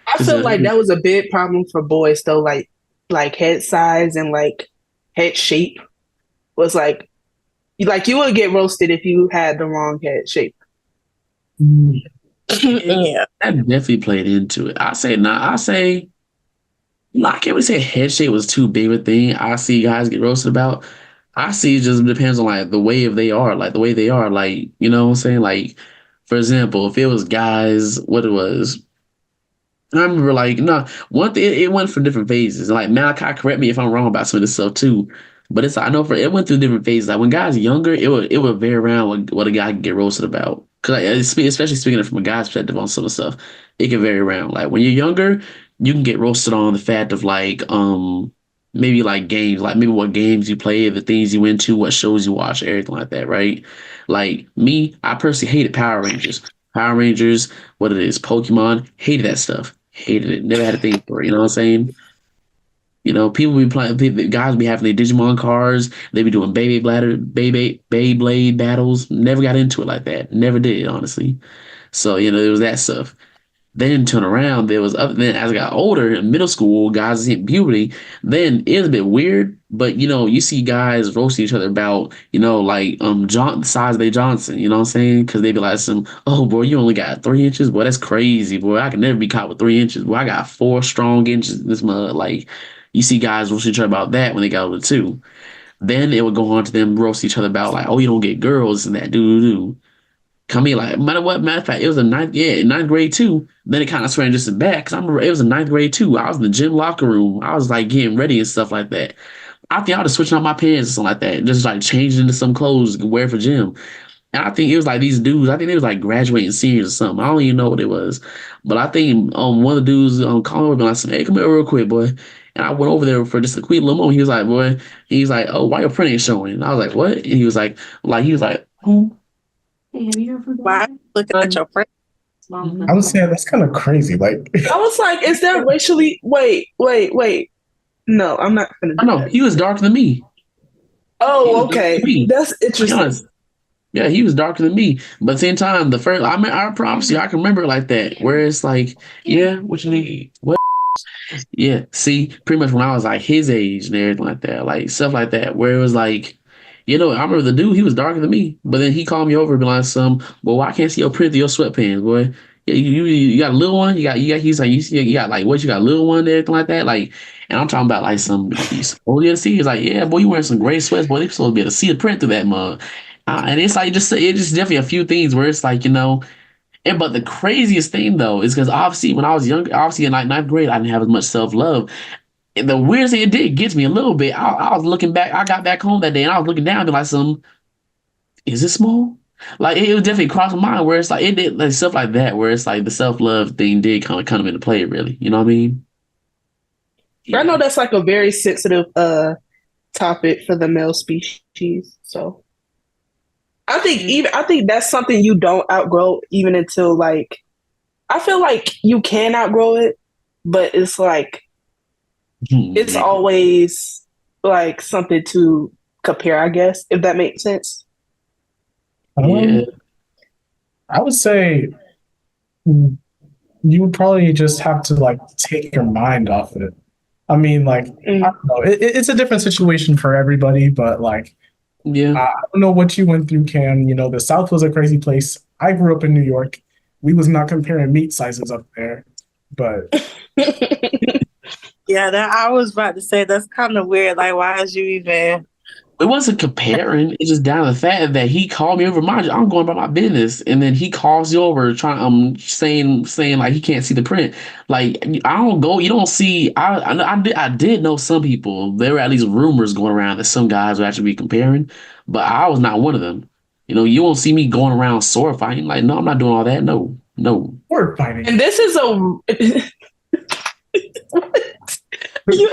Speaker 3: I feel like that was a big problem for boys though. Like head size and like head shape was like you would get roasted if you had the wrong head shape.
Speaker 2: Yeah,
Speaker 1: that definitely played into it. I say, I can't really say head shape was too big of a thing. I see guys get roasted about. I see it just depends on like the way they are, like you know what I'm saying. Like for example, if it was guys, what it was. I remember like no one thing it went for different phases. Like Malachi, correct me if I'm wrong about some of this stuff too. But I know it went through different phases. Like when guys are younger, it would vary around what a guy can get roasted about. Cause especially speaking from a guy's perspective on some of the stuff, it can vary around. Like when you're younger, you can get roasted on the fact of like maybe like games, like maybe what games you play, the things you into, what shows you watch, everything like that, right? Like me, I personally hated Power Rangers. Power Rangers, what it is, Pokemon, hated that stuff. Hated it. Never had a thing for it. You know what I'm saying? People be playing. Guys be having their Digimon cards. They be doing Beyblade battles. Never got into it like that. Never did, honestly. So there was that stuff. Then turn around, there was other. Then as I got older in middle school, guys hit puberty. Then it was a bit weird, but you see guys roasting each other about like the size of their Johnson. You know what I'm saying? Because they be like oh boy, you only got 3 inches. Boy, that's crazy. Boy, I can never be caught with 3 inches. Boy, I got 4 strong inches in this mud. Like You see guys roast each other about that when they got older too. Then it would go on to them roast each other about like, oh, you don't get girls and that do. Come in like matter what matter of fact, it was a ninth grade too. Then it kind of swam just back because I remember it was in ninth grade too. I was in the gym locker room. I was like getting ready and stuff like that. I think I was switching out my pants or something like that, just like changing into some clothes to wear for gym. And I think it was like these dudes. I think they was like graduating seniors or something. I don't even know what it was, but I think one of the dudes called me over and I said, "Hey, come here real quick, boy." And I went over there for just a quick little moment. He was like, "Boy," he's like, "Oh, why your print ain't showing?" And I was like, "What?" And he was like, "Hmm." Hey, have you heard from
Speaker 2: Why
Speaker 1: that?
Speaker 2: looking at your friend?
Speaker 4: I was saying that's kind of crazy. Like,
Speaker 3: I was like, is that racially? Wait. No, I'm not gonna
Speaker 1: I
Speaker 3: do
Speaker 1: know
Speaker 3: that.
Speaker 1: he was darker than me. He
Speaker 3: Oh,
Speaker 1: was darker
Speaker 3: okay.
Speaker 1: than me.
Speaker 3: That's
Speaker 1: To be
Speaker 3: interesting.
Speaker 1: honest. Yeah, he was darker than me. But at the same time, the first I promise you, I can remember it like that. Where it's like, yeah, what you need? What? Yeah, see, pretty much when I was like his age and everything like that, like stuff like that, where it was like, I remember the dude, he was darker than me, but then he called me over and be like, well, why can't see your print through your sweatpants, boy? Yeah, you got a little one, he's like, you got like, what, you got a little one and everything like that, like, and I'm talking about like you supposed to be able to see, he's like, yeah, boy, you wearing some gray sweats, boy, they supposed to be able to see the print through that mug. And it's like, it's just definitely a few things where it's like, and but the craziest thing though is because obviously when I was young, obviously in like ninth grade, I didn't have as much self love. And the weirdest thing it did get to me a little bit. I was looking back. I got back home that day and I was looking down and be like, is it small? Like it was definitely crossed my mind where it's like it did like stuff like that where it's like the self love thing did kind of come into play really. You know what I mean?
Speaker 3: I know
Speaker 1: Yeah.
Speaker 3: that's like a very sensitive topic for the male species. So I think that's something you don't outgrow even until like I feel like you can outgrow it, but it's like it's
Speaker 1: Yeah.
Speaker 3: always like something to compare, I guess, if that makes sense.
Speaker 1: Yeah.
Speaker 4: I would say you would probably just have to like take your mind off it. I mean, like, I
Speaker 3: Mm.
Speaker 4: don't know. It's a different situation for everybody, but like,
Speaker 1: Yeah.
Speaker 4: I don't know what you went through, Cam. The South was a crazy place. I grew up in New York. We was not comparing meat sizes up there, but
Speaker 2: Yeah, that I was about to say that's kind of weird. Like, why is you even?
Speaker 1: It wasn't comparing. It's just down to the fact that he called me over. Mind you, I'm going about my business, and then he calls you over, trying saying like he can't see the print. Like I don't go. You don't see. I did know some people. There were at least rumors going around that some guys would actually be comparing, but I was not one of them. You won't see me going around sword fighting. Like no, I'm not doing all that. No, no.
Speaker 4: we're fighting.
Speaker 3: And this is a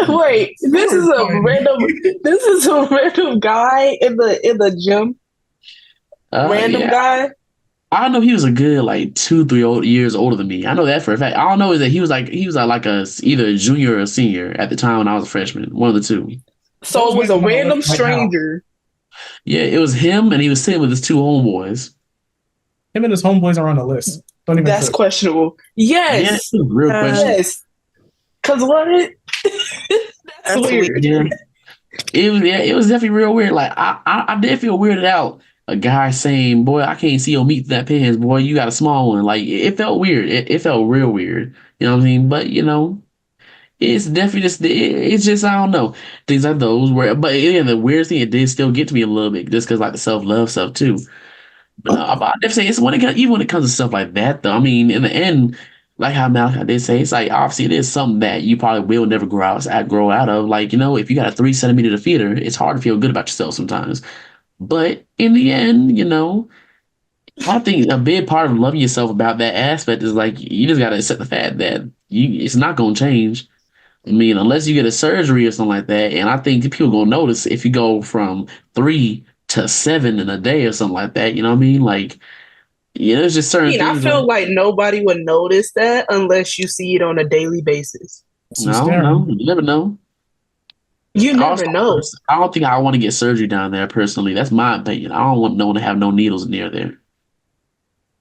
Speaker 3: wait, this is a random guy in the gym. Random
Speaker 1: Yeah.
Speaker 3: guy.
Speaker 1: I know he was a good like 2, 3 years older than me. I know that for a fact. I don't know is that he was like either a junior or a senior at the time when I was a freshman. One of the two.
Speaker 3: So it was a random stranger.
Speaker 1: Yeah, it was him, and he was sitting with his two homeboys.
Speaker 4: Him and his homeboys are on the list. Don't even
Speaker 3: That's
Speaker 4: trip.
Speaker 3: questionable.
Speaker 1: Yeah,
Speaker 3: Yes.
Speaker 1: it was a real question.
Speaker 3: Yes. Cause what? That's weird.
Speaker 1: Yeah, it was definitely real weird. Like I did feel weirded out. A guy saying, "Boy, I can't see your meat through that pants. Boy, you got a small one." Like it felt weird. It felt real weird. You know what I mean? But it's definitely it's just I don't know things like those where. But again, the weird thing it did still get to me a little bit just because like the self love stuff too. But I definitely say it's even when it comes to stuff like that though. I mean, in the end, like how Malachi did say, it's like obviously it is something that you probably will never grow out of. Like if you got a 3 centimeter defeater, it's hard to feel good about yourself sometimes. But in the end, I think a big part of loving yourself about that aspect is like you just gotta accept the fact that it's not gonna change. I mean, unless you get a surgery or something like that, and I think people gonna notice if you go from 3 to 7 in a day or something like that. You know what I mean? Like, there's just
Speaker 3: I
Speaker 1: certain
Speaker 3: mean, I
Speaker 1: things.
Speaker 3: feel like nobody would notice that unless you see it on a daily basis.
Speaker 4: So
Speaker 1: No,
Speaker 4: staring.
Speaker 1: you never know.
Speaker 3: You
Speaker 1: Also,
Speaker 3: never know.
Speaker 1: I don't think I want to get surgery down there personally. That's my opinion. I don't want no one to have no needles near there.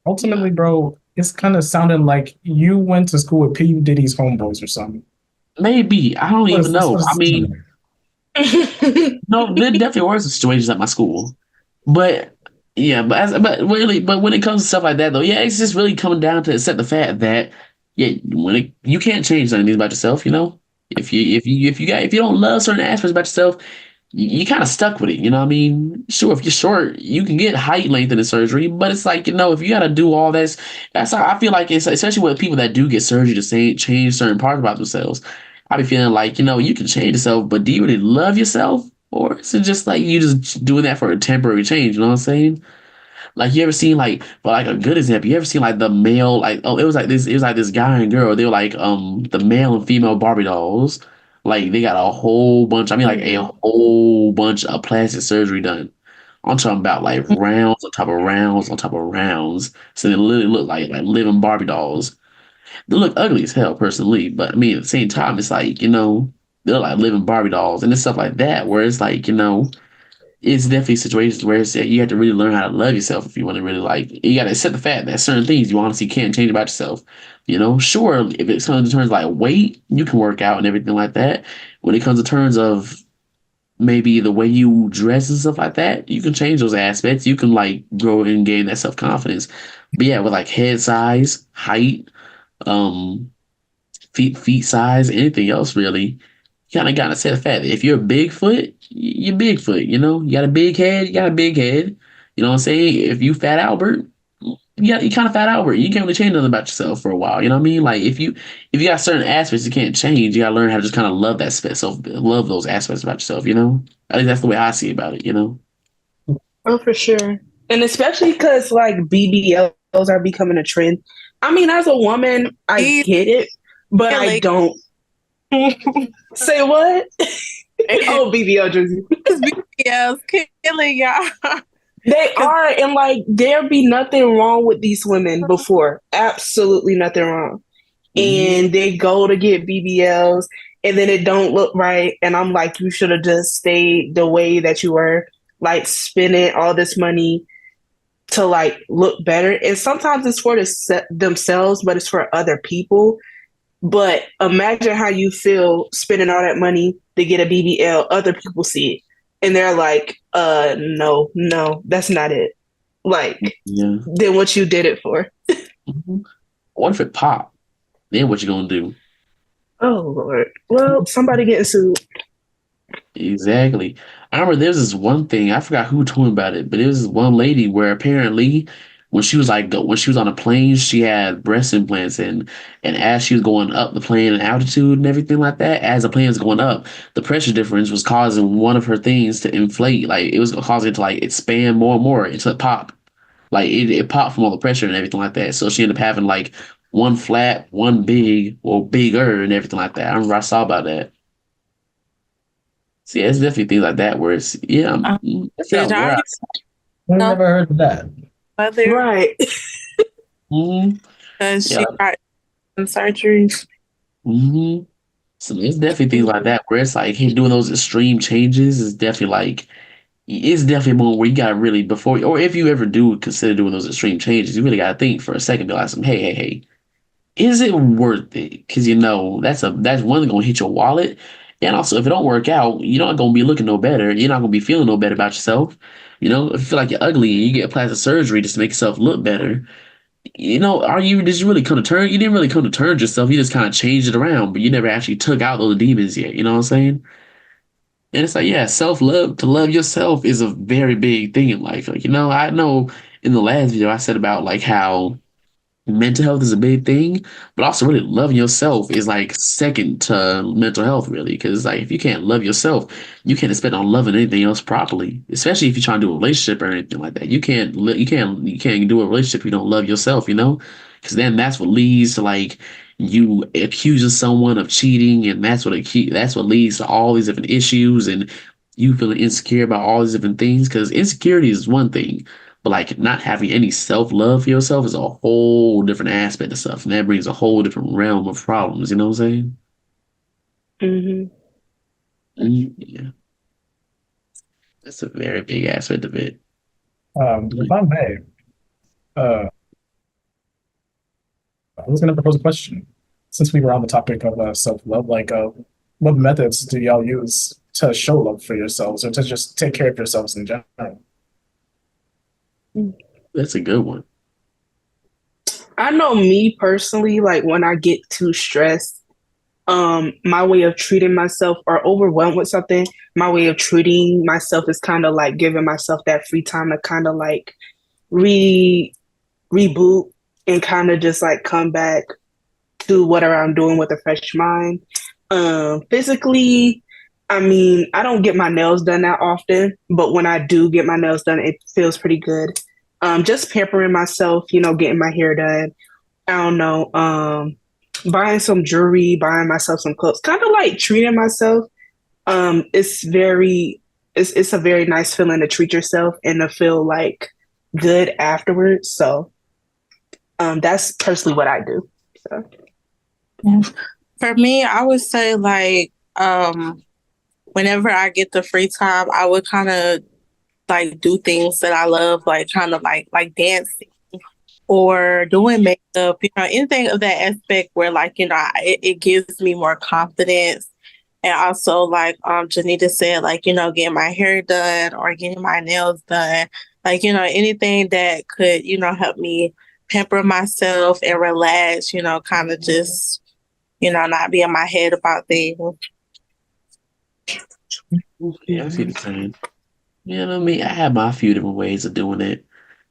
Speaker 4: Ultimately, bro, it's kind of sounding like you went to school with P. Diddy's homeboys or something.
Speaker 1: Maybe I don't even
Speaker 4: That's
Speaker 1: know.
Speaker 4: what it
Speaker 1: I
Speaker 4: sounded
Speaker 1: mean,
Speaker 3: I
Speaker 1: no, there definitely were some situations at my school, but yeah, but when it comes to stuff like that though, yeah, it's just really coming down to accept the fact that you can't change anything about yourself. If you don't love certain aspects about yourself, you kind of stuck with it. You know what I mean? Sure, if you're short, you can get height lengthening surgery, but it's like, if you got to do all this, that's how I feel like it's, especially with people that do get surgery to say change certain parts about themselves. I be feeling like, you can change yourself, but do you really love yourself? Or is it just like you just doing that for a temporary change? You know what I'm saying? Like, you ever seen, like, for like a good example, you ever seen like the male, like, oh, it was like this guy and girl, they were like the male and female Barbie dolls. Like, they got a whole bunch, I mean, like a whole bunch of plastic surgery done. I'm talking about like rounds on top of rounds on top of rounds. So they literally look like living Barbie dolls. They look ugly as hell personally, but I mean at the same time it's like, they're like living Barbie dolls and it's stuff like that where it's like, it's definitely situations where you have to really learn how to love yourself if you want to really like. You got to accept the fact that certain things you honestly can't change about yourself. Sure, if it comes to terms like weight, you can work out and everything like that. When it comes to terms of maybe the way you dress and stuff like that, you can change those aspects. You can like grow and gain that self confidence. But yeah, with like head size, height, um, feet size, anything else really, kind of gotta say the fact that if you're Bigfoot, you're Bigfoot. You got a big head, you got a big head. You know what I'm saying? If you Fat Albert, you kind of Fat Albert. You can't really change nothing about yourself for a while. You know what I mean? Like if you got certain aspects you can't change, you gotta learn how to just kind of love that space, so love those aspects about yourself. I think that's the way I see about it.
Speaker 3: Oh, for sure. And especially because like BBLs are becoming a trend. I mean, as a woman, I get it, but I don't. Say what? Oh, BBL jersey.
Speaker 2: BBLs killing y'all.
Speaker 3: They are, and like there be nothing wrong with these women before. Absolutely nothing wrong. And they go to get BBLs and then it don't look right. And I'm like, you should have just stayed the way that you were, like spending all this money to like look better. And sometimes it's for themselves, but it's for other people. But imagine how you feel spending all that money to get a BBL. Other people see it and they're like, no, that's not it. Like, then what you did it for?
Speaker 1: What if it pop? Then what you gonna do?
Speaker 3: Oh Lord. Well, somebody getting sued.
Speaker 1: Exactly. I remember there's this one thing, I forgot who told me about it, but it was this one lady where apparently when she was on a plane, she had breast implants and as she was going up the plane and altitude and everything like that, as the plane was going up, the pressure difference was causing one of her things to inflate. Like it was causing it to like expand more and more until it popped. Like it popped from all the pressure and everything like that. So she ended up having like one flat, one big, or bigger and everything like that. I remember I saw about that. See, it's definitely things like that where it's that's
Speaker 2: Did
Speaker 1: not where
Speaker 2: y'all
Speaker 1: I
Speaker 2: get
Speaker 4: I've never heard of that.
Speaker 2: mother?
Speaker 3: Right.
Speaker 2: Because
Speaker 1: yeah.
Speaker 2: she got some surgery.
Speaker 1: So it's definitely things like that where it's like doing those extreme changes is definitely like it's definitely a moment where you gotta really before or if you ever do consider doing those extreme changes, you really gotta think for a second, be like, hey, is it worth it? Because that's one thing gonna hit your wallet, and also if it don't work out, you're not gonna be looking no better. You're not gonna be feeling no better about yourself. If you feel like you're ugly and you get plastic surgery just to make yourself look better, did you really come to terms? You didn't really come to terms yourself. You just kind of changed it around, but you never actually took out those demons yet. You know what I'm saying? And it's like, yeah, self love, to love yourself is a very big thing in life. Like, I know in the last video I said about like how mental health is a big thing, but also really loving yourself is like second to mental health, really. Because like if you can't love yourself, you can't expect on loving anything else properly. Especially if you're trying to do a relationship or anything like that. You can't do a relationship if you don't love yourself. Because then that's what leads to like you accusing someone of cheating, and that's what leads to all these different issues, and you feeling insecure about all these different things. Because insecurity is one thing. But like not having any self love for yourself is a whole different aspect of stuff, and that brings a whole different realm of problems. You know what I'm saying? Yeah, that's a very big aspect of it.
Speaker 4: If I may, I was going to propose a question. Since we were on the topic of self-love, like what methods do y'all use to show love for yourselves or to just take care of yourselves in general?
Speaker 1: That's a good one.
Speaker 3: I know me personally, like when I get too stressed, my way of treating myself or overwhelmed with something, my way of treating myself is kind of like giving myself that free time to kind of like re reboot and kind of just like come back to whatever I'm doing with a fresh mind. Physically, I mean, I don't get my nails done that often, but when I do get my nails done, it feels pretty good. Just pampering myself, getting my hair done. I don't know. Buying some jewelry, buying myself some clothes, kind of like treating myself. It's it's a very nice feeling to treat yourself and to feel like good afterwards. So, that's personally what I do. So.
Speaker 2: For me, I would say like whenever I get the free time, I would kind of like do things that I love, like kind of like dancing or doing makeup, anything of that aspect where like, it gives me more confidence. And also like Janita said, like, getting my hair done or getting my nails done, like, anything that could, help me pamper myself and relax, kind of just, not be in my head about things.
Speaker 1: Yeah, I see what you're saying. You know what I mean? I have my few different ways of doing it.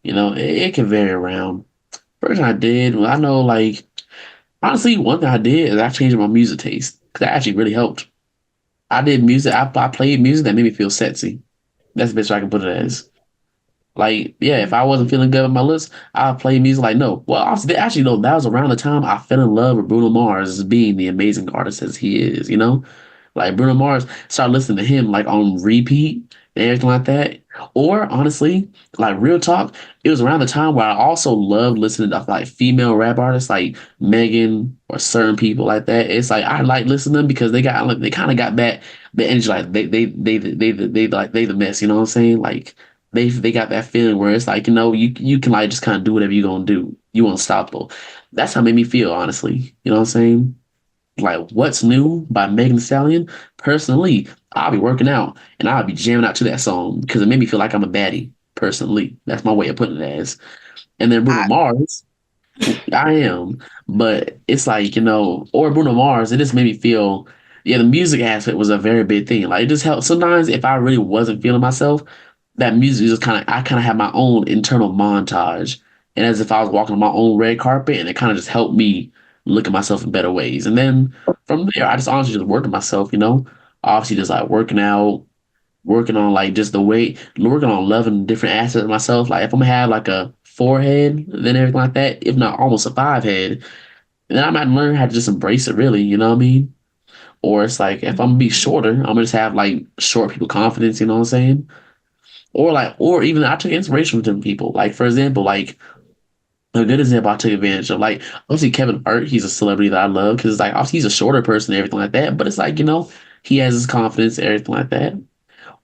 Speaker 1: It can vary around. First thing I did, well, I know, like, honestly, one thing I did is I changed my music taste because that actually really helped. I did music, I played music that made me feel sexy. That's the best way I can put it as. Like, yeah, if I wasn't feeling good with my list, I'd play music like, no. Well, actually, no, that was around the time I fell in love with Bruno Mars as being the amazing artist as he is. Like Bruno Mars, started listening to him like on repeat and everything like that. Or honestly, like real talk, it was around the time where I also loved listening to like female rap artists like Megan or certain people like that. It's like I like listening to them because they kind of got that the energy like they the mess. You know what I'm saying? Like they got that feeling where it's like you can like just kind of do whatever you gonna do. You unstoppable. That's how it made me feel honestly. You know what I'm saying? Like What's New by Megan Thee Stallion. Personally, I'll be working out and I'll be jamming out to that song because it made me feel like I'm a baddie. Personally, that's my way of putting it as. And then Bruno
Speaker 2: I,
Speaker 1: Mars, I am, but it's like or Bruno Mars. It just made me feel. Yeah, the music aspect was a very big thing. Like it just helped. Sometimes if I really wasn't feeling myself, that music just I kind of have my own internal montage, and as if I was walking on my own red carpet, and it kind of just helped me look at myself in better ways. And then from there, I just honestly just worked on myself. Obviously just like working out, working on like just the weight, working on loving different aspects of myself. Like if I'm gonna have like a forehead, then everything like that, if not almost a five head, then I might learn how to just embrace it really, you know what I mean? Or it's like if I'm gonna be shorter, I'm gonna just have like short people confidence, you know what I'm saying? Or even I took inspiration from different people. Like for example, like a good example I took advantage of, like obviously Kevin Hart, he's a celebrity that I love because it's like obviously he's a shorter person and everything like that, but it's like he has his confidence and everything like that.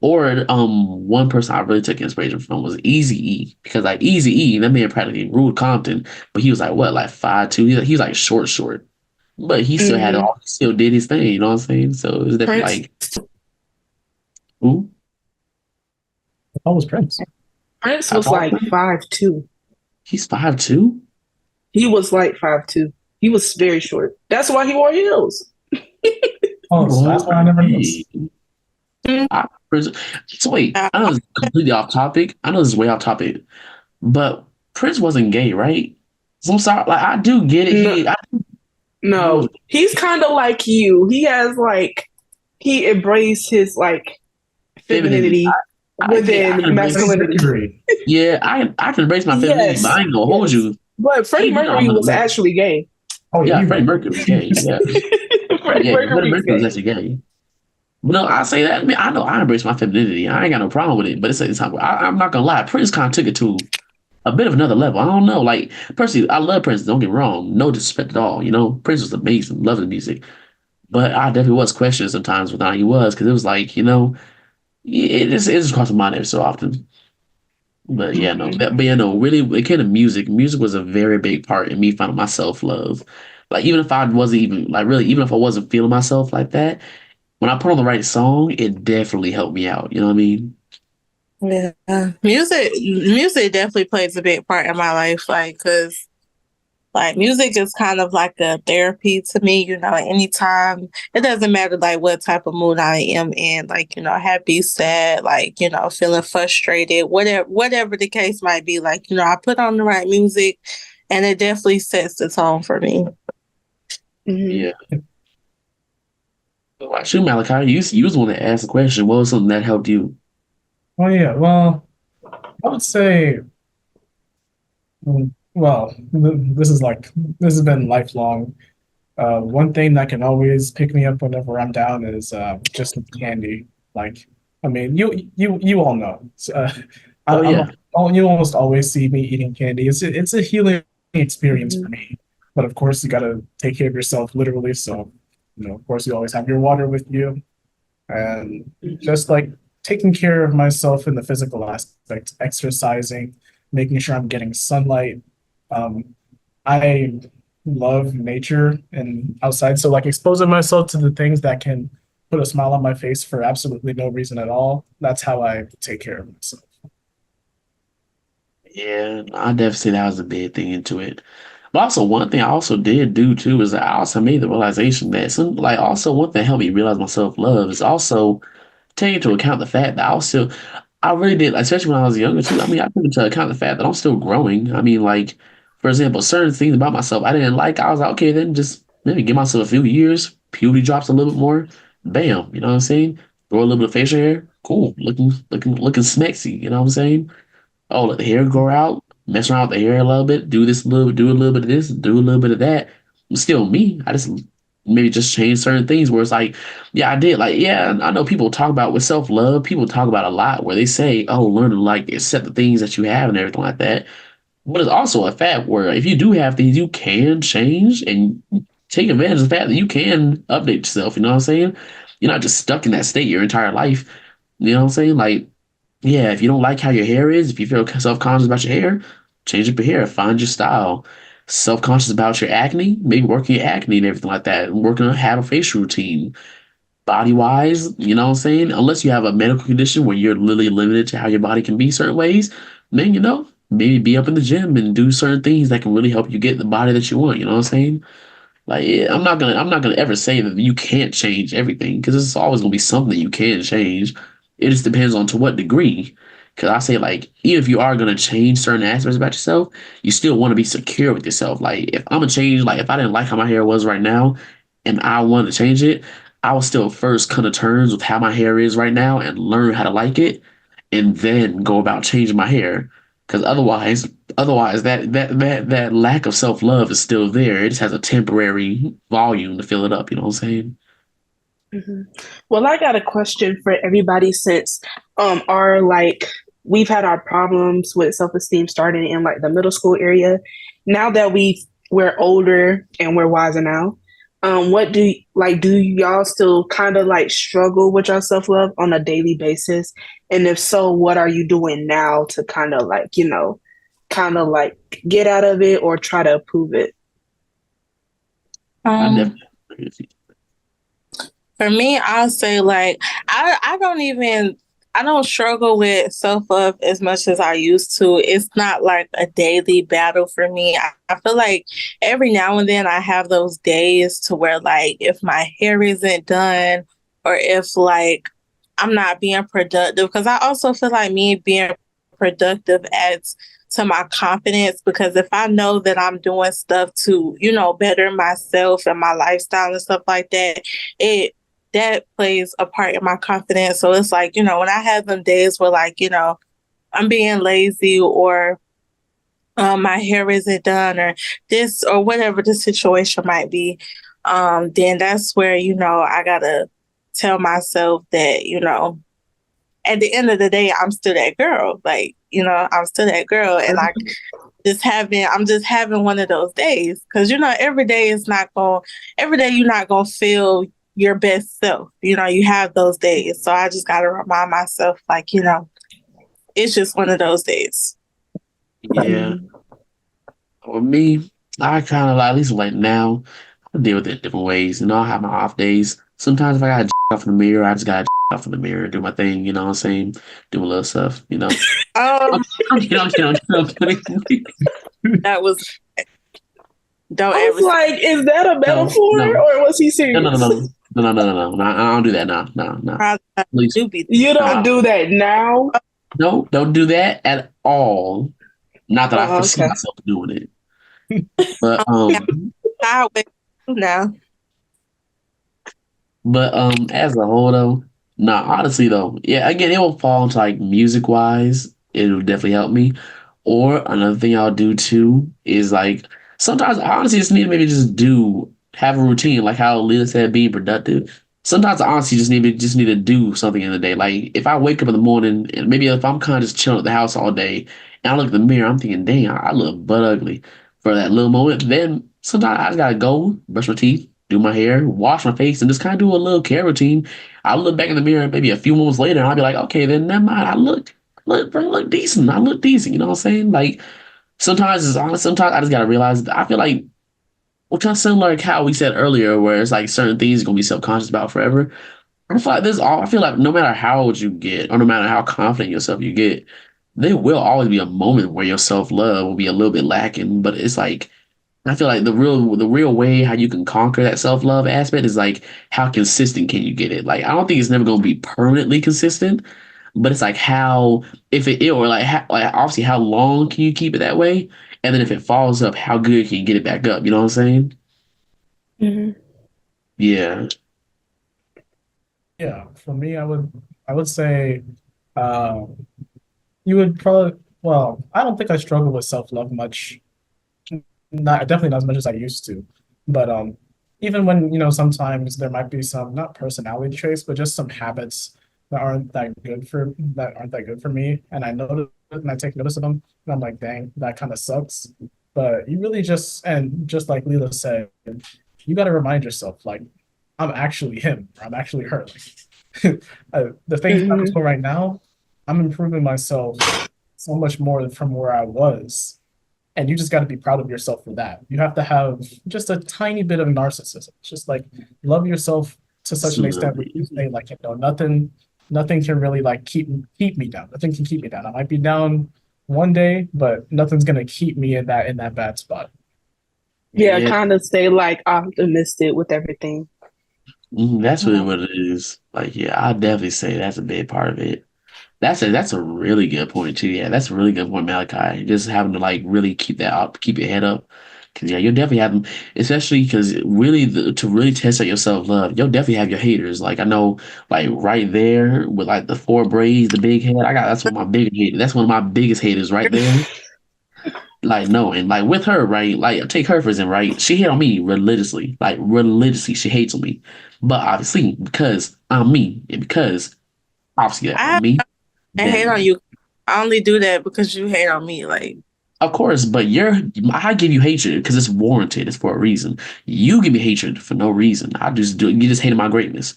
Speaker 1: Or one person I really took inspiration from was Easy E because like Easy E, that man practically ruled Compton, but he was like what, like 5'2". He was like short, but he still had it
Speaker 3: Mm-hmm.
Speaker 1: all. He still did his thing. You know what I'm saying? So it was definitely
Speaker 3: Prince
Speaker 1: like, ooh,
Speaker 4: That was Prince.
Speaker 3: Prince
Speaker 1: how
Speaker 3: was
Speaker 1: tall?
Speaker 3: like 5'2".
Speaker 1: He's 5'2".
Speaker 3: He was like 5'2". He was very short. That's why he wore heels.
Speaker 4: Oh, so that's why I never
Speaker 1: Okay.
Speaker 4: noticed.
Speaker 1: So wait,
Speaker 2: I,
Speaker 1: I know this is completely off topic. I know this is way off topic, but Prince wasn't gay, right? So I'm sorry. Like I do get it.
Speaker 3: No,
Speaker 1: I he was
Speaker 3: no, he's kind of like you. He has like he embraced his like
Speaker 1: femininity.
Speaker 3: femininity
Speaker 1: I can
Speaker 3: within
Speaker 1: embrace.
Speaker 4: Freddie
Speaker 3: masculinity.
Speaker 4: Mercury.
Speaker 1: Yeah, I can embrace my femininity, but
Speaker 3: Yes,
Speaker 1: I ain't gonna hold
Speaker 3: yes.
Speaker 1: you.
Speaker 3: But Freddie
Speaker 1: Even though I'm
Speaker 3: Mercury
Speaker 1: gonna
Speaker 3: was
Speaker 1: let.
Speaker 3: actually gay.
Speaker 4: Oh yeah,
Speaker 1: Yeah,
Speaker 4: he
Speaker 1: Freddie
Speaker 4: was.
Speaker 1: Mercury was gay. Yeah,
Speaker 3: Freddie
Speaker 1: yeah, Freddie
Speaker 3: Mercury was
Speaker 1: Mercury was
Speaker 3: gay.
Speaker 1: actually gay. But no, I say that. I mean, I know I embrace my femininity. I ain't got no problem with it. But it's time. I'm not gonna lie. Prince kind of took it to a bit of another level. I don't know. Like personally, I love Prince. Don't get me wrong. No disrespect at all. Prince was amazing. Love the music. But I definitely was questioning sometimes with how he was because it was like it just crossed my mind every so often. But yeah, no.
Speaker 3: Mhm.
Speaker 1: But yeah, no. Really, it came to music. Music was a very big part in me finding my self love. Like even if I wasn't even like really, even if I wasn't feeling myself like that, when I put on the right song, it definitely helped me out. You know what I mean?
Speaker 2: yeah, music definitely plays a big part in my life, like because Like music is kind of like a therapy to me, anytime. It doesn't matter like what type of mood I am in, like, happy, sad, like, feeling frustrated, whatever the case might be. Like, I put on the right music and it definitely sets the tone for me.
Speaker 1: Yeah. Well, shoot, Malachi, you was the one that asked the question. What was something that helped you?
Speaker 4: Oh yeah, well, I would say, well, this has been lifelong. One thing that can always pick me up whenever I'm down is just candy. Like, I mean, you all know.
Speaker 1: Oh
Speaker 4: I'm
Speaker 1: yeah.
Speaker 4: you almost always see me eating candy. It's a healing experience for me. But of course, you got to take care of yourself literally. So, of course, you always have your water with you, and just like taking care of myself in the physical aspect, exercising, making sure I'm getting sunlight. I love nature and outside. So like exposing myself to the things that can put a smile on my face for absolutely no reason at all. That's how I take care of myself.
Speaker 1: Yeah, I definitely say that was a big thing into it. But also one thing I also did do too is I also made the realization that like also one thing that helped me realize my self love is also take into account the fact that I really did, especially when I was younger too. I mean, I took into account the fact that I'm still growing. I mean, like, for example, certain things about myself I didn't like. I was like, okay, then just maybe give myself a few years. Puberty drops a little bit more. Bam, you know what I'm saying? Grow a little bit of facial hair. Cool, looking smexy. You know what I'm saying? Oh, let the hair grow out. Mess around with the hair a little bit. Do this a little, do a little bit of this, do a little bit of that. I'm still me. I just maybe just change certain things where it's like, yeah, I did. Like, yeah, I know people talk about with self love. People talk about a lot where they say, oh, learn to like accept the things that you have and everything like that. But it's also a fact where if you do have things, you can change and take advantage of the fact that you can update yourself. You know what I'm saying? You're not just stuck in that state your entire life. You know what I'm saying? Like, yeah, if you don't like how your hair is, if you feel self-conscious about your hair, change up your hair, find your style. Self-conscious about your acne, maybe work on your acne and everything like that. Working on have a facial routine. Body wise, you know what I'm saying? Unless you have a medical condition where you're literally limited to how your body can be certain ways, then maybe be up in the gym and do certain things that can really help you get the body that you want. You know what I'm saying? Like, yeah, I'm not gonna ever say that you can't change everything because it's always gonna be something you can change. It just depends on to what degree. Because I say like, even if you are gonna change certain aspects about yourself, you still want to be secure with yourself. Like, if I'm gonna change, like if I didn't like how my hair was right now, and I wanted to change it, I will still first come to terms with how my hair is right now and learn how to like it, and then go about changing my hair. Because otherwise that lack of self love is still there. It just has a temporary volume to fill it up. You know what I'm saying?
Speaker 3: Mhm. Well, I got a question for everybody since our like we've had our problems with self-esteem starting in like the middle school area. Now that we're older and we're wiser now, what do y'all still kind of like struggle with your self-love on a daily basis? And if so, what are you doing now to kind of like, kind of like get out of it or try to improve it?
Speaker 1: I
Speaker 2: Um,
Speaker 1: definitely.
Speaker 2: For me, I'll say like I don't struggle with self love as much as I used to. It's not like a daily battle for me. I feel like every now and then I have those days to where like if my hair isn't done or if like I'm not being productive, because I also feel like me being productive adds to my confidence, because if I know that I'm doing stuff to, better myself and my lifestyle and stuff like that, it that plays a part in my confidence. So it's like, when I have them days where like, I'm being lazy or my hair isn't done or this or whatever the situation might be, then that's where, I gotta tell myself that, at the end of the day, I'm still that girl. Like, I'm still that girl. And like I'm just having one of those days. Cause every day you're not gonna feel your best self. You have those days. So I just gotta remind myself, like, it's just one of those days.
Speaker 1: Yeah. For me, I kind of like, at least like now, I deal with it different ways. I have my off days. Sometimes if I got off in the mirror, I just got off in the mirror, do my thing. You know what I'm saying? Do a little stuff.
Speaker 2: Um,
Speaker 1: I'm kidding.
Speaker 2: that was Don't
Speaker 3: I was
Speaker 2: ever.
Speaker 3: like, is that a
Speaker 1: No,
Speaker 3: metaphor
Speaker 1: no,
Speaker 3: or was he
Speaker 1: no,
Speaker 3: serious?
Speaker 1: no, no, no, no, no, no, no, no. I don't do that. No, no, no.
Speaker 2: Probably
Speaker 1: Please,
Speaker 2: do be.
Speaker 3: You don't
Speaker 1: nah.
Speaker 3: do that now?
Speaker 1: No, don't do that at all. Not that I
Speaker 3: Oh,
Speaker 1: foresee
Speaker 3: okay.
Speaker 1: myself doing it, but
Speaker 2: Yeah, highway now.
Speaker 1: as a whole though, nah, honestly though, yeah, again, it will fall into like music wise, it'll definitely help me. Or another thing I'll do too is like sometimes I honestly just need to maybe just have a routine, like how Lila said, being productive. Sometimes I honestly just need to do something in the day. Like if I wake up in the morning and maybe if I'm kind of just chilling at the house all day and I look in the mirror, I'm thinking, dang, I look butt ugly for that little moment. Then sometimes I just gotta go brush my teeth, do my hair, wash my face, and just kind of do a little care routine. I'll look back in the mirror maybe a few moments later, and I'll be like, okay, then never mind. I look decent. I look decent. You know what I'm saying? Like sometimes it's honest. Sometimes I just gotta realize. I feel like we're kind of similar like how we said earlier, where it's like certain things you're gonna be self-conscious about forever. I feel like this. All I feel like no matter how old you get, or no matter how confident yourself you get, there will always be a moment where your self-love will be a little bit lacking. But it's like I feel like the real way how you can conquer that self love aspect is like how consistent can you get it? Like I don't think it's never gonna be permanently consistent, but it's like how if it or like obviously how long can you keep it that way? And then if it falls up, how good can you get it back up? You know what I'm saying?
Speaker 3: Hmm.
Speaker 1: Yeah.
Speaker 4: Yeah, for me, I would say, uh, you would probably. Well, I don't think I struggle with self love much. Not definitely not as much as I used to, but even when sometimes there might be some not personality traits, but just some habits that aren't that good for me, and I notice and I take notice of them, and I'm like, dang, that kind of sucks. But you really just like Leela said, you got to remind yourself, like, I'm actually him, or I'm actually her. Like, the things I'm
Speaker 3: Hmm.
Speaker 4: doing right now, I'm improving myself so much more from where I was, and you just got to be proud of yourself for that. You have to have just a tiny bit of narcissism. It's just like love yourself to such an extent where you
Speaker 1: Absolutely.
Speaker 4: say like, nothing can really like keep me down. Nothing can keep me down. I might be down one day, but nothing's gonna keep me in that bad spot.
Speaker 3: Yeah,
Speaker 1: Yeah.
Speaker 3: kind of stay like optimistic with everything.
Speaker 1: That's really what it is. Like, yeah, I definitely say that's a big part of it. That's a really good point too. Yeah, that's a really good point, Malachi. Just having to like really keep that up, keep your head up. Cause yeah, you'll definitely have them, especially because really to really test out your self love, you'll definitely have your haters. Like I know, like right there with like the four braids, the big head. That's one of my big haters. That's one of my biggest haters right there. Like no, and like with her, right? Like take her for example, right? She hit on me religiously, like religiously. She hates on me, but obviously because I'm me, and because obviously that I'm
Speaker 2: I
Speaker 1: me,
Speaker 2: I hate on
Speaker 1: then
Speaker 2: you. I only do that because you hate on me. Like
Speaker 1: of course, but I give you hatred because it's warranted. It's for a reason. You give me hatred for no reason. I just do. You just hated my greatness.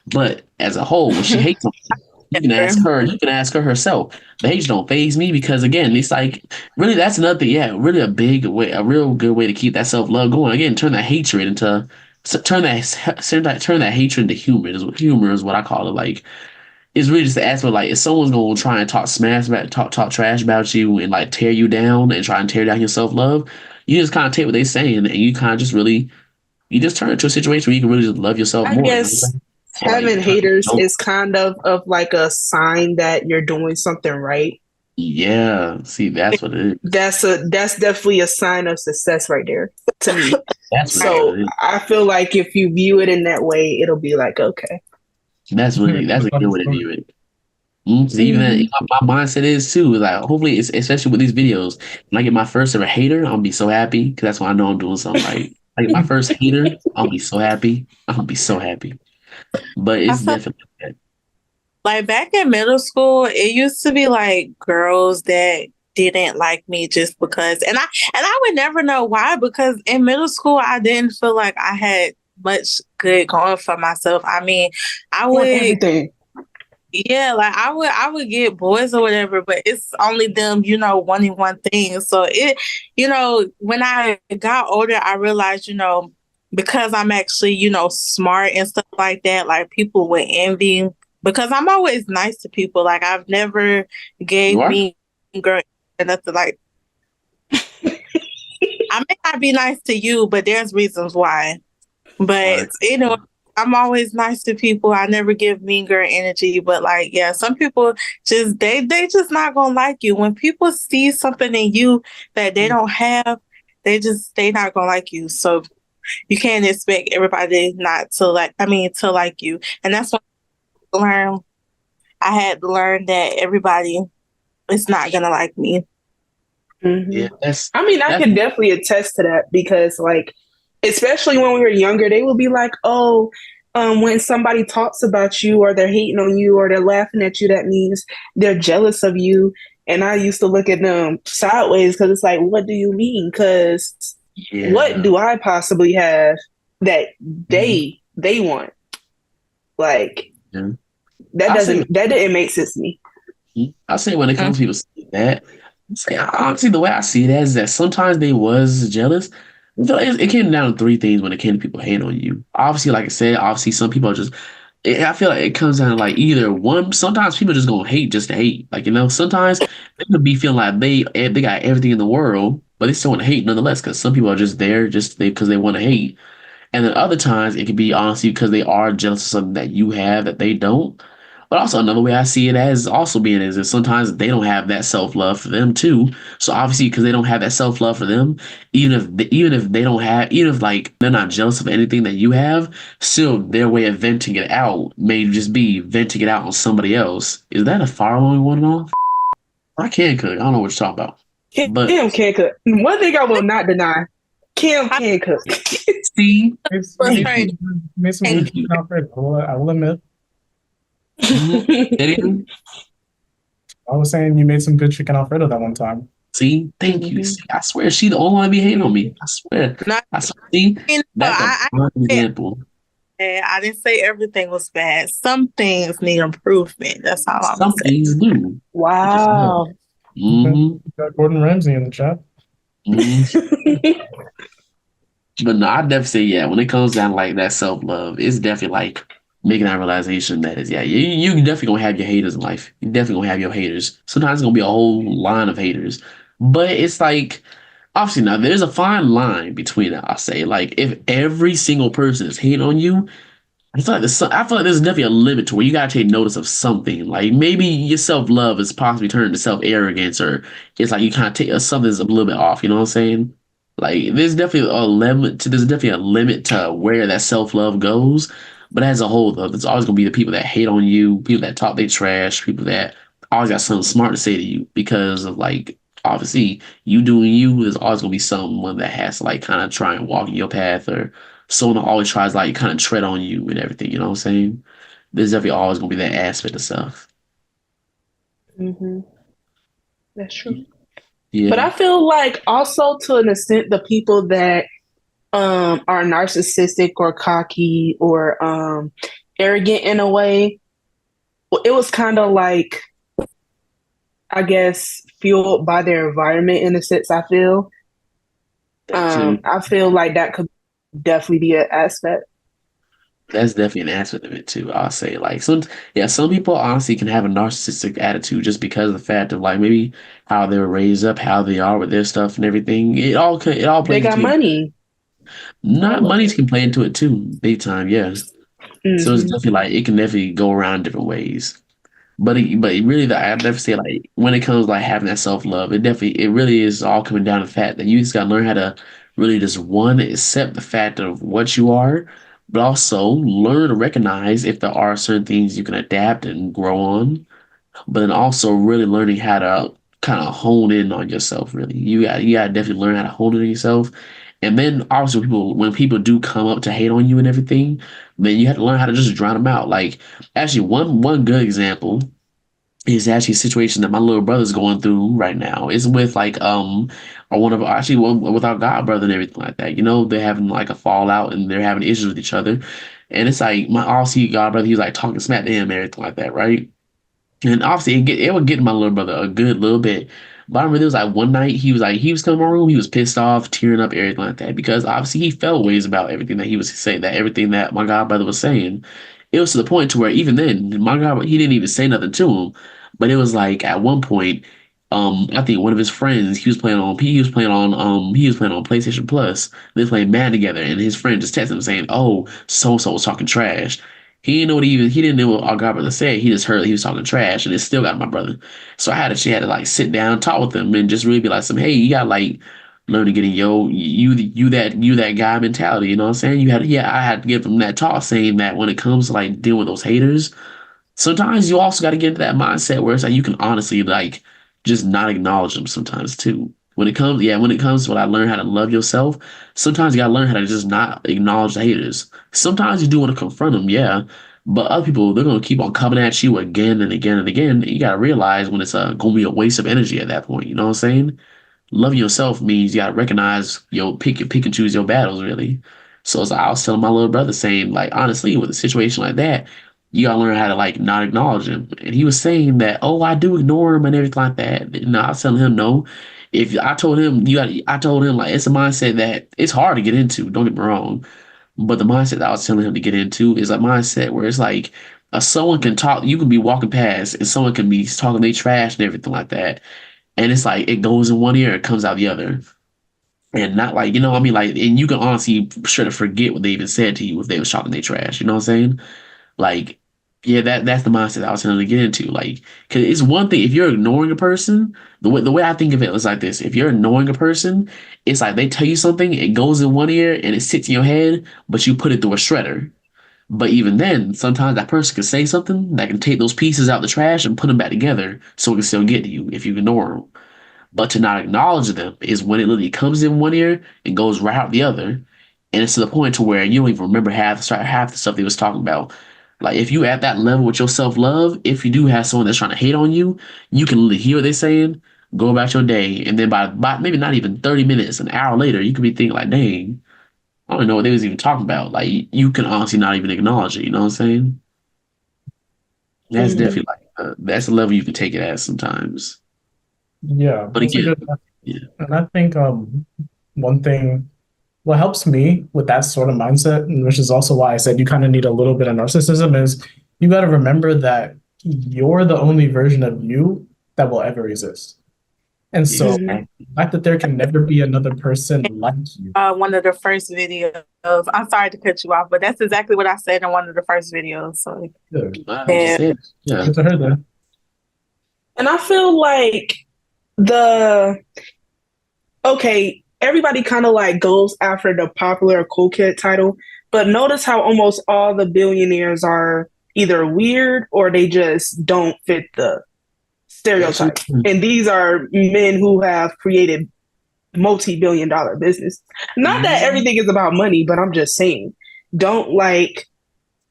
Speaker 1: But as a whole, when she hates on me, you can ask her. You can ask her herself. The hatred don't phase me because again, it's like really that's another thing. Yeah, really a big way, a real good way to keep that self love going. Again, turn that hatred into turn that hatred into humor is what I call it. Like it's really just the aspect like if someone's gonna try and talk trash about you and like tear you down and try and tear down your self love, you just kind of take what they're saying and you kind of just really you just turn it to a situation where you can really just love yourself
Speaker 3: I
Speaker 1: more. You know what I'm
Speaker 3: guess
Speaker 1: saying? So like
Speaker 3: having haters
Speaker 1: don't
Speaker 3: is kind of like a sign that you're doing something right.
Speaker 1: yeah. See, that's what it is.
Speaker 3: That's definitely a sign of success right there to me.
Speaker 1: That's really
Speaker 2: right.
Speaker 1: what
Speaker 3: So
Speaker 1: it is.
Speaker 3: I feel like if you view it in that way, it'll be like, okay.
Speaker 1: That's a good way to
Speaker 4: Understood.
Speaker 1: view it. 'Cause even then,
Speaker 3: Hmm.
Speaker 1: my mindset is too. Like, hopefully, it's especially with these videos. When I get my first ever hater, I'll be so happy because that's when I know I'm doing something right. I get my first hater, I'll be so happy. I'll be so happy. But
Speaker 2: I
Speaker 1: it's
Speaker 2: feel
Speaker 1: definitely that.
Speaker 2: like back in middle school, it used to be like girls that didn't like me just because, and I would never know why because in middle school I didn't feel like I had much good going for myself. I mean, I
Speaker 3: On
Speaker 2: would
Speaker 3: everything.
Speaker 2: yeah, like I would get boys or whatever, but it's only them, wanting one thing. So when I got older, I realized, because I'm actually, smart and stuff like that, like people would envy because I'm always nice to people. Like I've never
Speaker 1: You
Speaker 2: gave
Speaker 1: are?
Speaker 2: me girl nothing like I may not be nice to you, but there's reasons why. But
Speaker 1: Right.
Speaker 2: I'm always nice to people. I never give mean girl energy. But like, yeah, some people just they just not gonna like you. When people see something in you that they don't have, they not gonna like you. So you can't expect everybody not to like. I mean, to like you, and that's what I learned. I had to learn that everybody is not gonna like me.
Speaker 1: Yeah,
Speaker 3: I mean, I
Speaker 1: that's
Speaker 3: can definitely attest to that because, like, especially when we were younger, they would be like, "Oh, when somebody talks about you or they're hating on you or they're laughing at you, that means they're jealous of you." And I used to look at them sideways because it's like, "What do you mean? Because what
Speaker 1: yeah.
Speaker 3: do I possibly have that
Speaker 1: Mhm.
Speaker 3: they want?" Like
Speaker 1: Yeah. I say
Speaker 3: that didn't make sense to me.
Speaker 1: I say when it
Speaker 2: Mm.
Speaker 1: comes to people saying that, I say honestly the way I see it is that sometimes they was jealous. I feel like it came down to three things when it came to people hating on you. Obviously, like I said, obviously some people are just I feel like it comes down to like either one. Sometimes people just gonna hate just to hate. Like sometimes they could be feeling like they got everything in the world, but they still want to hate nonetheless. Because some people are just there just because they want to hate. And then other times it could be honestly because they are jealous of something that you have that they don't. But also another way I see it as also being is that sometimes they don't have that self love for them too. So obviously because they don't have that self love for them, even if they don't have even if like they're not jealous of anything that you have, still their way of venting it out may just be venting it out on somebody else. Is that a fire alarm going off? I can cook. I don't know what you're talking about. But
Speaker 3: Kim can cook. One thing I will not deny: Kim can cook.
Speaker 1: see,
Speaker 4: It's, you
Speaker 2: First
Speaker 4: made
Speaker 1: thank
Speaker 2: grade.
Speaker 1: you.
Speaker 4: some, you made some good
Speaker 1: Thank
Speaker 4: chicken
Speaker 1: you.
Speaker 4: Alfredo. I will admit.
Speaker 1: Mm-hmm.
Speaker 4: I was saying you made some good chicken Alfredo that one time.
Speaker 1: See, thank you.
Speaker 3: Mhm.
Speaker 1: See, I swear, she the only one be hating on me. I swear.
Speaker 2: Not,
Speaker 1: I swear. See, that's a
Speaker 2: I,
Speaker 1: prime example.
Speaker 2: I didn't say everything was bad. Some things need improvement. That's all I'm gonna
Speaker 1: Some
Speaker 2: say.
Speaker 1: things do. It just does.
Speaker 3: Wow.
Speaker 1: Mm-hmm.
Speaker 4: Got Gordon Ramsay in the chat.
Speaker 1: Mm-hmm. But no, I definitely say yeah. When it comes down to, like that self love, it's definitely like making that realization that is yeah. You definitely gonna have your haters in life. You definitely gonna have your haters. Sometimes it's gonna be a whole line of haters, but it's like obviously now there's a fine line between it. I say like if every single person is hating on you, I feel like there's definitely a limit to where you gotta take notice of something. Like maybe your self love is possibly turned to self arrogance, or it's like you kind of take something's a little bit off. You know what I'm saying? Like there's definitely a limit to where that self love goes. But as a whole, though, there's always gonna be the people that hate on you, people that talk they trash, people that always got something smart to say to you because of like obviously you doing you. There's always gonna be someone that has to like kind of try and walk in your path or someone that always tries to like kind of tread on you and everything, you know what I'm saying? There's definitely always gonna be that aspect of stuff.
Speaker 3: hmm That's true. But
Speaker 1: Yeah.
Speaker 3: I feel like also to an extent, the people that are narcissistic or cocky or arrogant in a way, well, it was kind of like, I guess, fueled by their environment in a sense, I feel.
Speaker 1: That too.
Speaker 3: I feel like that could definitely be an aspect.
Speaker 1: That's definitely an aspect of it too. I'll say like some people honestly can have a narcissistic attitude just because of the fact of like maybe how they were raised up, how they are with their stuff and everything. It all
Speaker 3: They
Speaker 1: plays
Speaker 3: got
Speaker 1: into it.
Speaker 3: money.
Speaker 1: Not
Speaker 3: All of
Speaker 1: money
Speaker 3: it.
Speaker 1: can play into it too, big time, yeah. So it's
Speaker 3: hmm
Speaker 1: definitely like it can definitely go around different ways. But it really, I definitely say like when it comes to, like having that self love, it really is all coming down to the fact that you just gotta learn how to really just one accept the fact of what you are, but also learn to recognize if there are certain things you can adapt and grow on, but then also really learning how to kind of hone in on yourself. Really, you got to definitely learn how to hone in on yourself. And then also when people do come up to hate on you and everything, then you have to learn how to just drown them out. Like actually, one good example is actually a situation that my little brother's going through right now. It's with like or one of actually one with our god brother and everything like that. You know, they're having like a fallout and they're having issues with each other. And it's like my obviously god brother, he was like talking smack to him and everything like that, right? And obviously it would get my little brother a good little bit. But I remember there was like one night he was coming to my room, he was pissed off, tearing up, everything like that, because obviously he felt ways about everything that he was saying, that everything that my god brother was saying. It was to the point to where even then, my god, he didn't even say nothing to him. But it was like at one point, I think one of his friends, he was playing on PlayStation Plus. They playing Madden together, and his friend just texted him saying, "Oh, so and so was talking trash." He didn't know what our godbrother said. He just heard he was talking trash, and it still got my brother. So she had to like sit down, talk with him, and just really be like, "Some hey, you got like learn to get in you that guy mentality." You know what I'm saying? I had to give him that talk saying that when it comes to like dealing with those haters. Sometimes you also got to get into that mindset where it's like you can honestly like just not acknowledge them sometimes too. When it comes to what I learned how to love yourself, sometimes you gotta learn how to just not acknowledge the haters. Sometimes you do want to confront them, yeah, but other people they're gonna keep on coming at you again and again and again. And you gotta realize when it's gonna be a waste of energy at that point. You know what I'm saying? Loving yourself means you gotta recognize your pick and choose your battles really. So it's like I was telling my little brother saying like honestly with a situation like that, you gotta learn how to like not acknowledge him. And he was saying that oh I do ignore him and everything like that. And I was telling him no. If I told him I told him like it's a mindset that it's hard to get into. Don't get me wrong, but the mindset that I was telling him to get into is a mindset where it's like someone can talk. You can be walking past and someone can be talking they trash and everything like that and it's like it goes in one ear, it comes out the other. And not like, you know what I mean? Like, and you can honestly sort of forget what they even said to you if they was talking they trash. You know what I'm saying? Like, yeah, that's the mindset I was trying to get into. Like, because it's one thing if you're ignoring a person, the way I think of it is like this: if you're ignoring a person, it's like they tell you something, it goes in one ear and it sits in your head, but you put it through a shredder. But even then, sometimes that person can say something that can take those pieces out the trash and put them back together so it can still get to you if you ignore them. But to not acknowledge them is when it literally comes in one ear and goes right out the other. And it's to the point to where you don't even remember half the stuff they was talking about. Like if you at that level with your self love, if you do have someone that's trying to hate on you, you can literally hear what they're saying, go about your day, and then by maybe not even 30 minutes, an hour later, you could be thinking like, dang, I don't know what they was even talking about. Like you can honestly not even acknowledge it. You know what I'm saying? That's
Speaker 3: Mhm.
Speaker 1: definitely like that's a level you can take it at sometimes.
Speaker 4: Yeah,
Speaker 1: But
Speaker 4: that's a
Speaker 1: again,
Speaker 4: good.
Speaker 1: yeah,
Speaker 4: And I think one thing what helps me with that sort of mindset, and which is also why I said you kind of need a little bit of narcissism, is you got to remember that you're the only version of you that will ever exist. And so
Speaker 3: Mhm.
Speaker 1: exactly.
Speaker 4: the fact that there can never be another person like you.
Speaker 2: One of the first videos. I'm sorry to cut you off, but that's exactly what I said in one of the first videos. So
Speaker 4: Good.
Speaker 1: I just
Speaker 2: yeah.
Speaker 1: said, yeah,
Speaker 4: Good to her then.
Speaker 3: And I feel like the okay, everybody kind of like goes after the popular cool kid title, but notice how almost all the billionaires are either weird or they just don't fit the
Speaker 1: actually,
Speaker 3: stereotype. And these are men who have created multi-billion dollar business. Not that
Speaker 1: mhm.
Speaker 3: everything is about money, but I'm just saying, don't like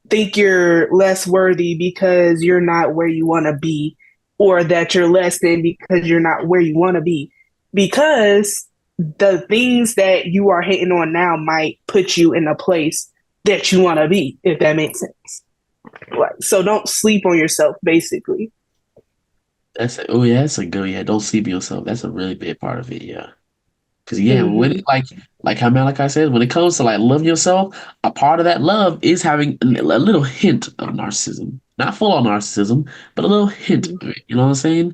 Speaker 3: think you're less worthy because you're not where you want to be, or that you're less than because you're not where you want to be. Because the things that you are hating on now might put you in a place that you want to be, if that makes sense. Like, so don't sleep on yourself, basically.
Speaker 1: Oh yeah, that's a good yeah. Don't sleep on yourself. That's a really big part of it. Yeah, because yeah, when
Speaker 3: Mm-hmm.
Speaker 1: it, like I said, when it comes to like loving yourself, a part of that love is having a little hint of narcissism. Not full on narcissism, but a little hint
Speaker 3: Mm-hmm.
Speaker 1: of it. You know what I'm saying?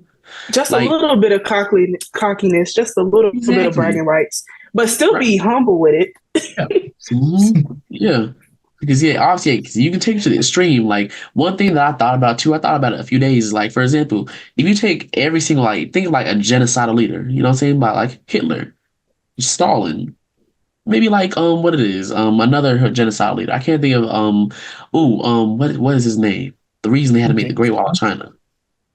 Speaker 3: Just a
Speaker 1: Like
Speaker 3: little bit of cockiness, just a little bit of
Speaker 1: exactly.
Speaker 3: bragging rights, but still
Speaker 1: Right.
Speaker 3: be humble with it.
Speaker 4: Yeah.
Speaker 1: Yeah. Because yeah, obviously, because you can take it to the extreme. Like one thing that I thought about too, I thought about it a few days. Is like, for example, if you take every single like think of like a genocidal leader, you know what I'm saying? By like Hitler, Stalin, maybe like what it is, another genocidal leader. I can't think of what is his name? The reason they had to make the Great Wall of China.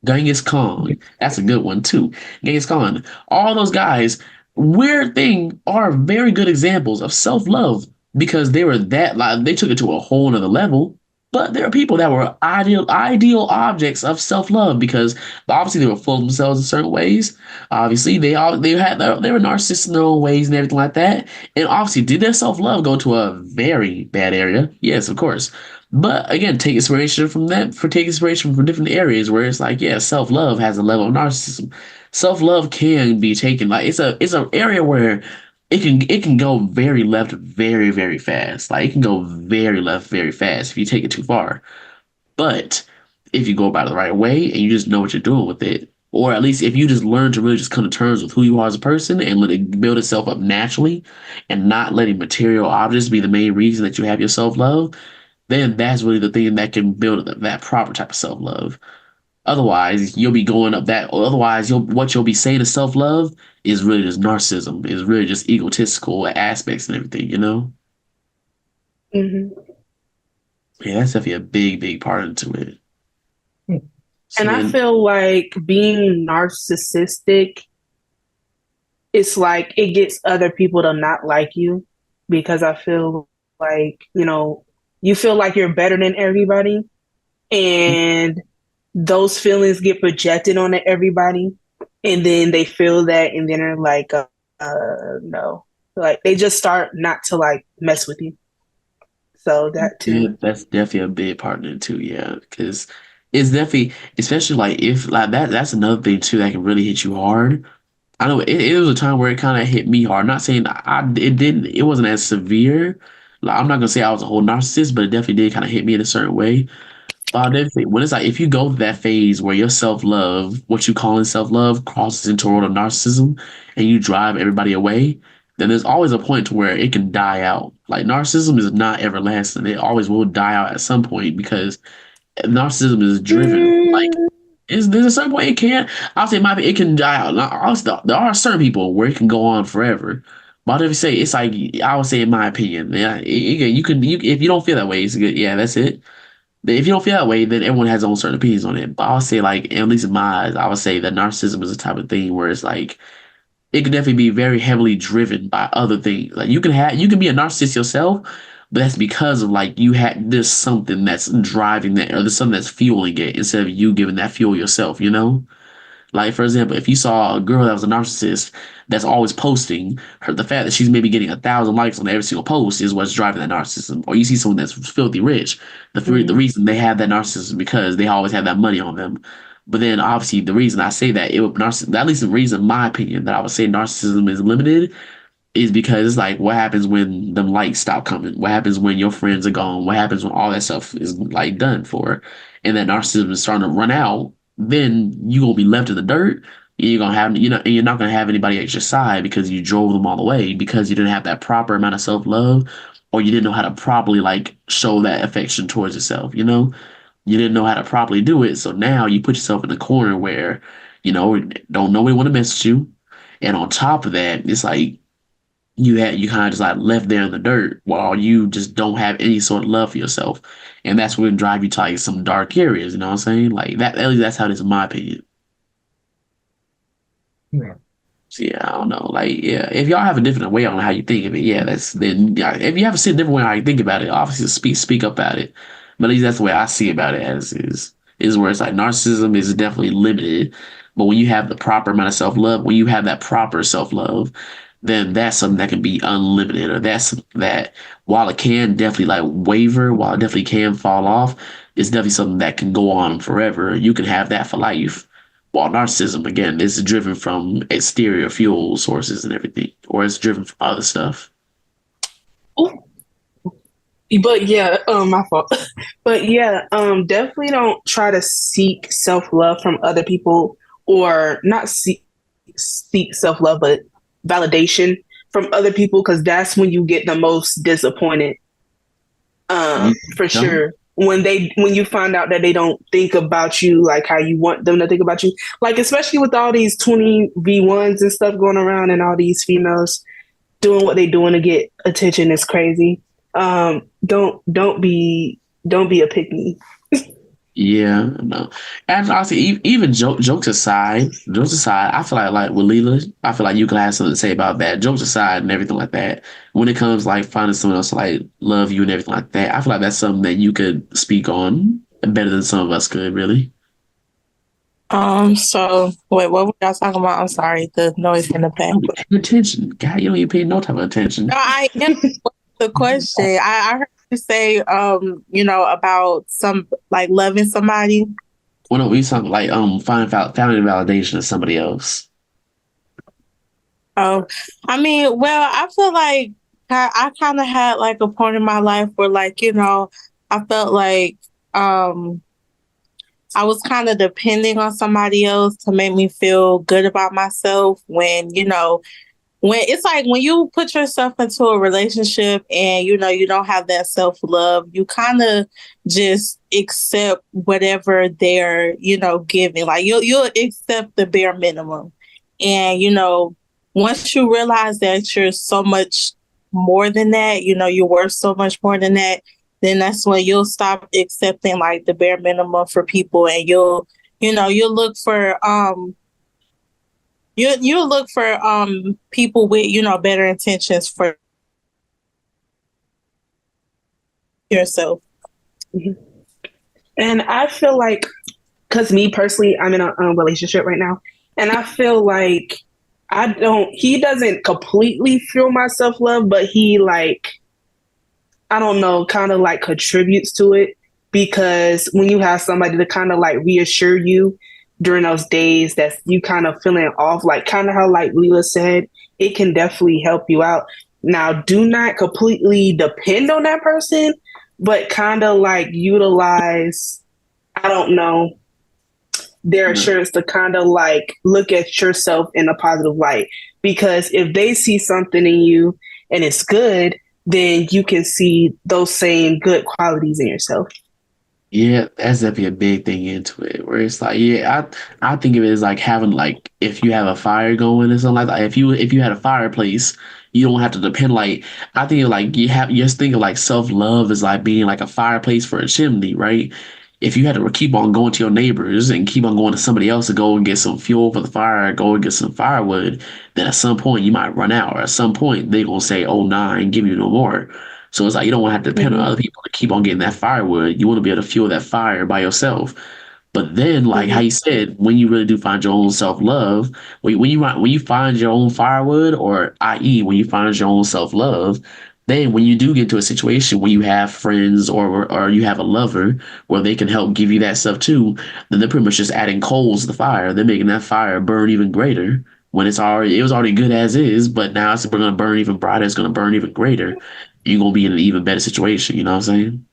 Speaker 1: Genghis Khan. That's a good one too. Genghis Khan. All those guys, weird thing, are very good examples of self-love because they were that like they took it to a whole nother level. But there are people that were ideal objects of self-love because obviously they were full of themselves in certain ways. Obviously they were narcissists in their own ways and everything like that. And obviously did their self-love go to a very bad area? Yes, of course. But again, take inspiration from different areas where it's like, yeah, self love has a level of narcissism. Self love can be taken like it's a area where it can go very left very fast. Like it can go very left very fast if you take it too far. But if you go about it the right way and you just know what you're doing with it, Or at least if you just learn to really just come to terms with who you are as a person and let it build itself up naturally and not letting material objects be the main reason that you have your self love, then that's really the thing that can build that proper type of self love. Otherwise, you'll be going up that. Otherwise, you'll be saying is self love is really just narcissism. Is really just egotistical aspects and everything. You know.
Speaker 3: Hmm.
Speaker 1: Yeah, that's definitely a big part into it. So
Speaker 3: And I
Speaker 1: then,
Speaker 3: feel like being narcissistic, it's like it gets other people to not like you because I feel like, you feel like you're better than everybody, and those feelings get projected onto everybody, and then they feel that, and then they're like, no. Like they just start not to like mess with you. So that
Speaker 1: yeah,
Speaker 3: too.
Speaker 1: that's definitely a big part in it too. Yeah, because it's definitely, especially like if like that. That's another thing too that can really hit you hard. I know it was a time where it kind of hit me hard. Not saying it didn't. It wasn't as severe. Like I'm not gonna say I was a whole narcissist, but it definitely did kind of hit me in a certain way. Definitely. When it's like if you go through that phase where your self love, what you call in self love, crosses into a world of narcissism, and you drive everybody away, then there's always a point to where it can die out. Like narcissism is not everlasting; it always will die out at some point because narcissism is driven. Like
Speaker 3: Mm,
Speaker 1: there's a certain point it can't. I'll say it can die out. Now, there are certain people where it can go on forever. But if you say it's like I would say in my opinion, yeah, you can if you don't feel that way, it's good. Yeah, that's it. If you don't feel that way, then everyone has their own certain opinions on it. But I would say, like, at least in my eyes, I would say that narcissism is a type of thing where it's like it can definitely be very heavily driven by other things. Like you can be a narcissist yourself, but that's because of like there's something that's driving that or there's something that's fueling it instead of you giving that fuel yourself, you know? Like, for example, if you saw a girl that was a narcissist that's always posting, the fact that she's maybe getting 1,000 likes on every single post is what's driving that narcissism. Or you see someone that's filthy rich, the
Speaker 3: mm,
Speaker 1: reason they have that narcissism is because they always have that money on them. But then, obviously, the reason I say that, at least the reason, in my opinion, that I would say narcissism is limited is because it's like what happens when them lights stop coming? What happens when your friends are gone? What happens when all that stuff is like done for? And that narcissism is starting to run out, then you gonna be left in the dirt. You're gonna have and you're not gonna have anybody at your side because you drove them all the way because you didn't have that proper amount of self love or you didn't know how to properly like show that affection towards yourself, you know? You didn't know how to properly do it. So now you put yourself in a corner where, don't nobody want to mess with you. And on top of that, it's like you kind of just like left there in the dirt while you just don't have any sort of love for yourself, and that's what would drive you to like some dark areas. You know what I'm saying? Like that. At least that's how it is in my opinion.
Speaker 4: Yeah.
Speaker 1: So yeah, I don't know. Like yeah, if y'all have a different way on how you think of it, yeah, that's then. Yeah, if you have a different way on how you think about it, obviously speak up about it. But at least that's the way I see about it as is where it's like narcissism is definitely limited. But when you have the proper amount of self love, when you have that proper self love, then that's something that can be unlimited, or that's that while it can definitely like waver, while it definitely can fall off, it's definitely something that can go on forever. You can have that for life. While narcissism, again, is driven from exterior fuel sources and everything, or it's driven from other stuff.
Speaker 3: ooh. But yeah, my fault. But yeah, definitely don't try to seek self love from other people, or not seek self love, but validation from other people, because that's when you get the most disappointed.
Speaker 1: You
Speaker 3: For
Speaker 1: know?
Speaker 3: sure. When you find out that they don't think about you like how you want them to think about you, like especially with all these 20v1s and stuff going around, and all these females doing what they're doing to get attention is crazy. Don't be a pick me.
Speaker 1: Yeah, no. And honestly, even jokes aside, I feel like with Leela, I feel like you can have something to say about that. Jokes aside and everything like that. When it comes like finding someone else to like love you and everything like that, I feel like that's something that you could speak on better than some of us could, really.
Speaker 2: So wait, what were y'all talking about? I'm sorry, the noise in the
Speaker 1: Oh,
Speaker 2: background.
Speaker 1: pay attention. God, you don't even pay no type of attention.
Speaker 2: No, I am the question. I heard you say, about some like loving somebody.
Speaker 1: Well, no, we talking like finding validation of somebody else.
Speaker 2: Oh, I mean, well, I feel like I kind of had like a point in my life where, like, I felt like, um, I was kind of depending on somebody else to make me feel good about myself when, when it's like when you put yourself into a relationship and you don't have that self-love, you kind of just accept whatever they're giving. Like you'll accept the bare minimum. And once you realize that you're so much more than that, you're worth so much more than that, then that's when you'll stop accepting like the bare minimum for people, and you'll look for you look for people with better intentions for yourself.
Speaker 3: Mm-hmm. And I feel like, because me personally, I'm in a relationship right now, and I feel like he doesn't completely feel my self love, but he like, I don't know, kind of like contributes to it, because when you have somebody to kind of like reassure you during those days that you kind of feeling off, like kind of how like Leela said, it can definitely help you out. Now, do not completely depend on that person, but kind of like utilize, I don't know, their assurance to kind of like look at yourself in a positive light. Because if they see something in you and it's good, then you can see those same good qualities in yourself.
Speaker 1: Yeah, that's definitely a big thing into it. Where it's like, yeah, I think of it as like having like if you have a fire going or something like that. If you had a fireplace, you don't have to depend. Like I think like you just think of like self love as like being like a fireplace for a chimney, right? If you had to keep on going to your neighbors and keep on going to somebody else to go and get some fuel for the fire, go and get some firewood, then at some point you might run out, or at some point they're gonna say, "Oh, nah, I ain't give you no more." So it's like you don't want to have to depend on other people to keep on getting that firewood. You want to be able to fuel that fire by yourself. But then, like how you said, when you really do find your own self love, when you find your own firewood, or i.e., when you find your own self love, then when you do get into a situation where you have friends or you have a lover where they can help give you that stuff too, then they're pretty much just adding coals to the fire. They're making that fire burn even greater when it was already good as is, but now it's going to burn even brighter. It's going to burn even greater. You're going to be in an even better situation. You know what I'm saying?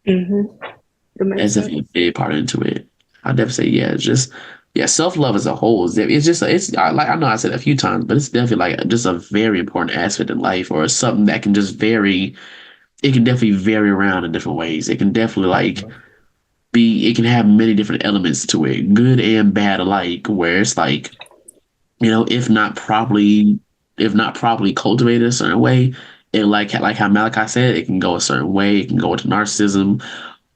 Speaker 3: Mm-hmm.
Speaker 1: That's definitely a big part into it. I definitely say, yeah, it's just, yeah, self love as a whole it's just, like I know I said it a few times, but it's definitely like just a very important aspect in life, or something that can just vary. It can definitely vary around in different ways. It can definitely like it can have many different elements to it, good and bad alike, where it's like, if not properly cultivated a certain way, it like how Malachi said, it can go a certain way. It can go into narcissism,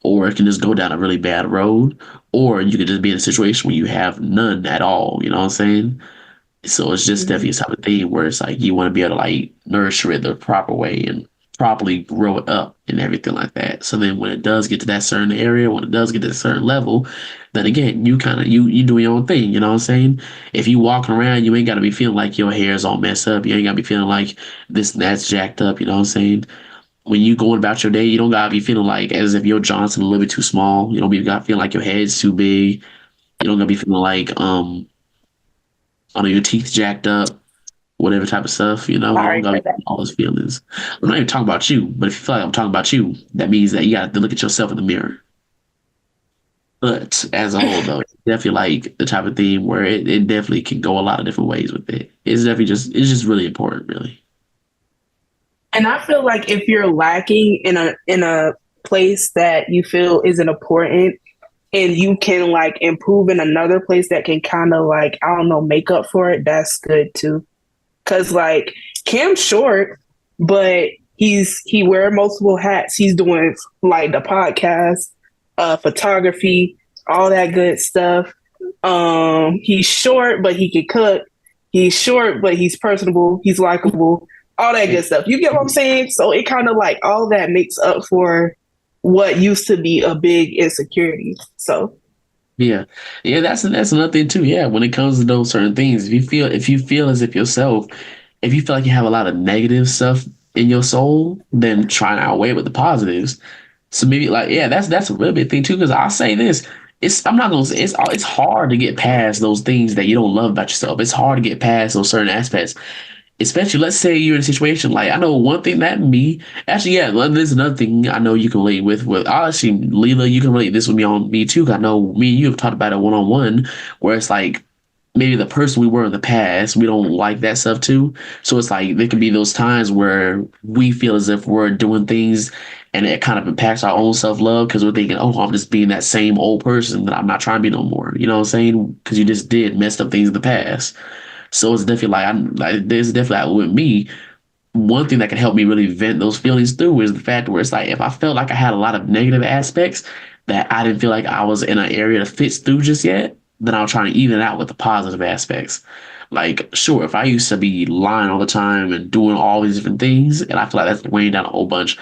Speaker 1: or it can just go down a really bad road, or you could just be in a situation where you have none at all. You know what I'm saying? So it's just definitely a type of thing where it's like you want to be able to like nurture it the proper way and properly grow it up and everything like that. So then when it does get to that certain area, when it does get to a certain level, then again, you kind of you do your own thing. You know what I'm saying? If you walking around, you ain't got to be feeling like your hair is all messed up. You ain't got to be feeling like this and that's jacked up. You know what I'm saying? When you going about your day, you don't gotta be feeling like as if your Johnson a little bit too small. You don't be got feeling like your head's too big. You don't gotta be feeling like I know your teeth jacked up, whatever type of stuff. You don't
Speaker 2: Sorry
Speaker 1: gotta
Speaker 2: for
Speaker 1: be
Speaker 2: that.
Speaker 1: feeling all those feelings. I'm not even talking about you, but if you feel like I'm talking about you, that means that you got to look at yourself in the mirror. But as a whole, though, it's definitely like the type of thing where it definitely can go a lot of different ways with it. It's just really important, really.
Speaker 3: And I feel like if you're lacking in a place that you feel isn't important, and you can like improve in another place that can kind of like, I don't know, make up for it, that's good too. Cause like Cam's short, but he wear multiple hats. He's doing like the podcast, photography, all that good stuff. He's short, but he can cook. He's short, but he's personable. He's likable. All that good stuff. You get what I'm saying? So it kind of like all that makes up for what used to be a big insecurity. So
Speaker 1: Yeah, yeah, that's another thing too. Yeah, when it comes to those certain things, if you feel as if yourself, if you feel like you have a lot of negative stuff in your soul, then try and outweigh it with the positives. So maybe like, yeah, that's a real big thing too. Because I'll say this, I'm not gonna say it's hard to get past those things that you don't love about yourself. It's hard to get past those certain aspects. especially let's say you're in a situation like I know one thing that me actually yeah there's another thing I know you can relate with actually Leela you can relate this with me on me too 'cause I know me and you have talked about it one on one where it's like maybe the person we were in the past we don't like that stuff too so it's like there can be those times where we feel as if we're doing things and it kind of impacts our own self-love because we're thinking oh I'm just being that same old person that I'm not trying to be no more you know what I'm saying because you just did messed up things in the past so it's definitely like I'm like there's definitely like with me. One thing that can help me really vent those feelings through is the fact where it's like if I felt like I had a lot of negative aspects that I didn't feel like I was in an area to fit through just yet, then I'll try and even it out with the positive aspects. Like, sure, if I used to be lying all the time and doing all these different things, and I feel like that's weighing down a whole bunch,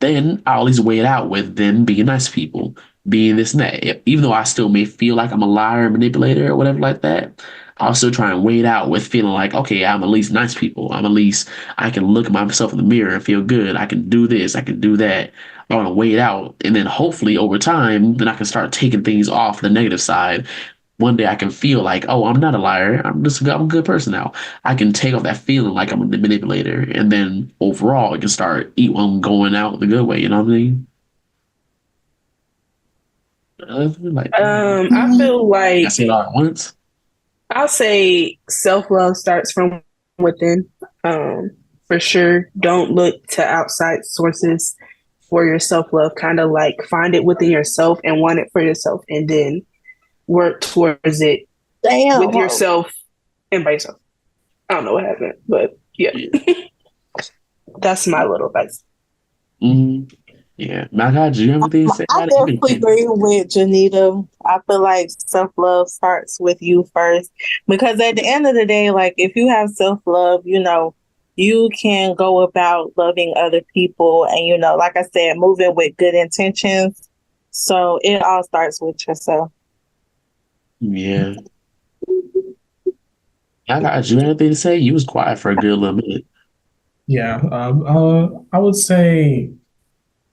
Speaker 1: then I always weigh it out with them being nice people, being this and that. Even though I still may feel like I'm a liar, manipulator, or whatever like that, I'll still try and weigh it out with feeling like, okay, I'm at least nice people. I'm at least I can look at myself in the mirror and feel good. I can do this. I can do that. I want to weigh it out, and then hopefully over time, then I can start taking things off the negative side. One day I can feel like, oh, I'm not a liar. I'm a good person now. I can take off that feeling like I'm a manipulator, and then overall, I can start eat one going out the good way. You know what I mean? Like
Speaker 3: I feel
Speaker 1: I
Speaker 3: like
Speaker 1: say it all at once.
Speaker 3: I'll say self love starts from within. For sure. Don't look to outside sources for your self love. Kind of like find it within yourself and want it for yourself, and then work towards it
Speaker 2: Damn.
Speaker 3: with yourself and by yourself. I don't know what happened, but yeah,
Speaker 1: Yeah.
Speaker 3: that's my little advice.
Speaker 1: hmm Yeah. Malachi, do you have anything to say
Speaker 2: I
Speaker 1: about it?
Speaker 2: definitely agree with Janita. I feel like self love starts with you first because at the end of the day, like if you have self love, you can go about loving other people and, like I said, moving with good intentions. So it all starts with yourself.
Speaker 1: Yeah. Malachi, do you have anything to say? You was quiet for a good little minute.
Speaker 4: Yeah, I would say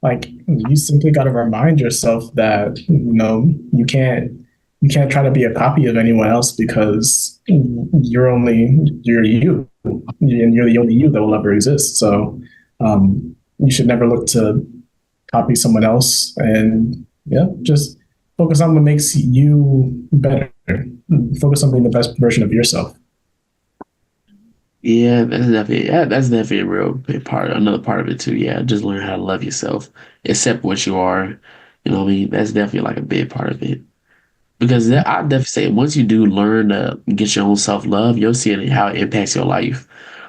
Speaker 4: like you simply got to remind yourself that you can't try to be a copy of anyone else because you're you and you're the only you that will ever exist. So you should never look to copy someone else, and yeah, just focus on what makes you better. Focus on being the best version of yourself.
Speaker 1: That's definitely a real big part. Another part of it too. Yeah, just learn how to love yourself, accept what you are. You know what I mean? That's definitely like a big part of it. Because I definitely say once you do learn to get your own self love, you'll see how it impacts your life,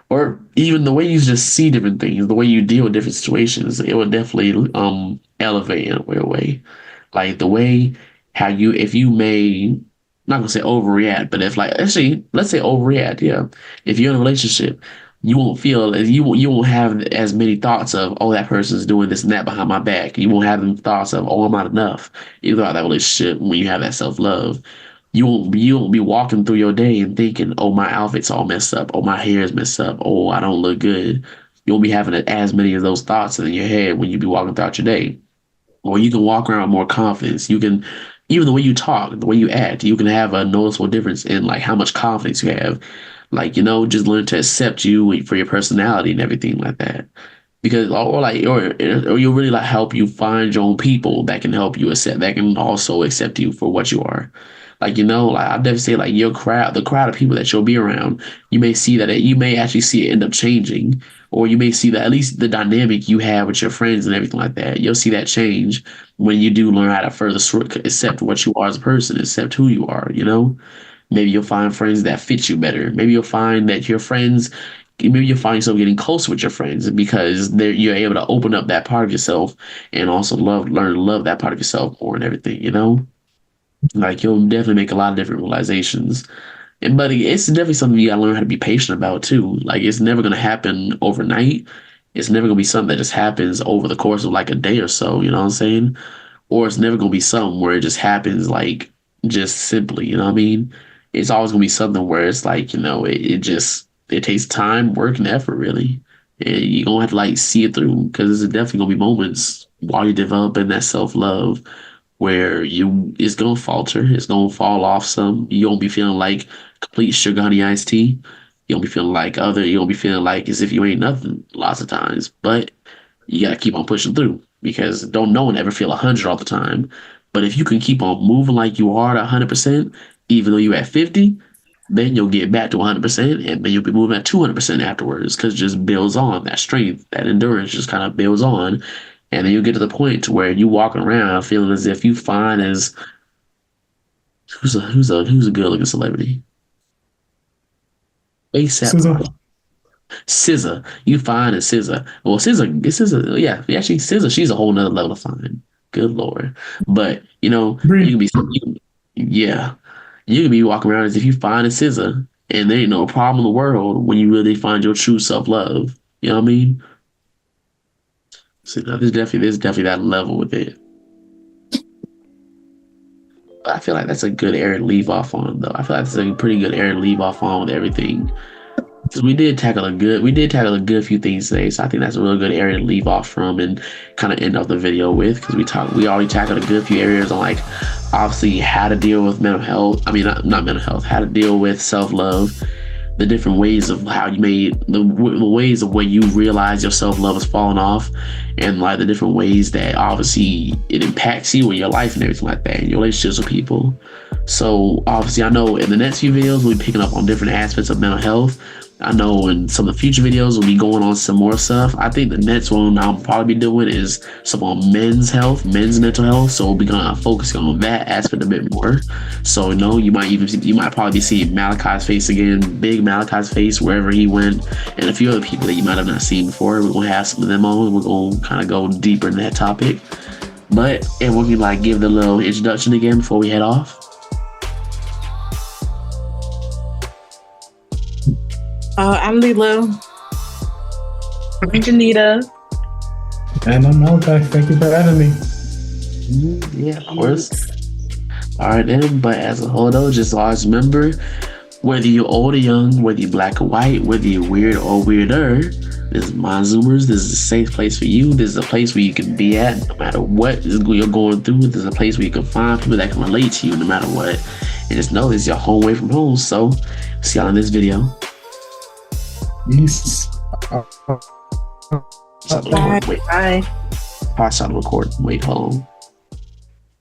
Speaker 1: or even the way you just see different things, the way you deal with different situations. It will definitely elevate in a weird way, like the way how you if you may not gonna say overreact, but if like actually let's say overreact, yeah. If you're in a relationship, you won't feel you won't have as many thoughts of oh that person's doing this and that behind my back. You won't have them thoughts of oh I'm not enough. You thought that relationship when you have that self love. You won't be walking through your day and thinking, oh my outfit's all messed up, oh my hair is messed up, oh I don't look good. You won't be having as many of those thoughts in your head when you be walking throughout your day. Or you can walk around with more confidence. You can even the way you talk, the way you act, you can have a noticeable difference in like how much confidence you have. Like, just learn to accept you for your personality and everything like that. Because or you'll really like help you find your own people that can help you accept that can also accept you for what you are. Like, like I'll definitely say like your crowd, the crowd of people that you'll be around, you may see that you may actually see it end up changing, or you may see that at least the dynamic you have with your friends and everything like that, you'll see that change when you do learn how to further accept what you are as a person, accept who you are. Maybe you'll find friends that fit you better. Maybe you'll find that your friends, maybe you'll find yourself getting closer with your friends because you're able to open up that part of yourself and also learn to love that part of yourself more and everything. Like you'll definitely make a lot of different realizations. And but it's definitely something you gotta learn how to be patient about too. Like it's never gonna happen overnight. It's never gonna be something that just happens over the course of like a day or so, you know what I'm saying? Or it's never gonna be something where it just happens like just simply, you know what I mean? It's always gonna be something where it's like, it takes time, work, and effort really. And you're gonna have to like see it through because there's definitely gonna be moments while you're developing that self love where it's gonna falter, it's gonna fall off some. You won't be feeling like complete sugar honey iced tea. You don't be feeling like other. You don't be feeling like as if you ain't nothing lots of times. But you gotta keep on pushing through because don't no one ever feel 100 all the time. But if you can keep on moving like you are at 100%, even though you're at 50, then you'll get back to 100%, and then you'll be moving at 200% afterwards because it just builds on that strength, that endurance just kind of builds on, and then you get to the point to where you walking around feeling as if you fine as who's a good looking celebrity. ASAP.
Speaker 4: SZA.
Speaker 1: SZA, you fine as SZA. Well, SZA, yeah, actually, SZA, she's a whole nother level of fine. Good lord, but you know,
Speaker 4: Agree.
Speaker 1: yeah, you can be walking around as if you fine as SZA, and there ain't no problem in the world when you really find your true self love. You know what I mean? So no, there's definitely that level with it. But I feel like that's a good area to leave off on, though. I feel like that's a pretty good area to leave off on with everything. Because we did tackle a good few things today, so I think that's a real good area to leave off from and kind of end off the video with. Because we already tackled a good few areas on like obviously how to deal with mental health. I mean, not mental health, how to deal with self love, the different ways of how you made the ways of when you realize your self love is falling off, and like the different ways that obviously it impacts you in your life and everything like that, and your relationships with people. So obviously, I know in the next few videos we'll be picking up on different aspects of mental health. I know in some of the future videos we'll be going on some more stuff. I think the next one I'll probably be doing is some on men's health, men's mental health. So we'll be gonna focus on that aspect a bit more. So you might probably be seeing Malachi's face again, big Malachi's face wherever he went, and a few other people that you might have not seen before. We're gonna have some of them on. We're gonna kind of go deeper in that topic. But and we're gonna like give the little introduction again before we head off.
Speaker 2: I'm Lilo.
Speaker 3: I'm Janita.
Speaker 4: And I'm Malachi. Thank you for having me.
Speaker 1: Yeah, of course. All right, then. But as a whole, though, just always remember, whether you're old or young, whether you're black or white, whether you're weird or weirder, this is My Zoomers. This is a safe place for you. This is a place where you can be at no matter what you're going through. This is a place where you can find people that can relate to you no matter what. And just know this is your home away from home. So, see y'all in this video.
Speaker 4: Peace.
Speaker 1: Bye. Wait.
Speaker 2: Bye.
Speaker 1: Pause on record. Wait, hold on.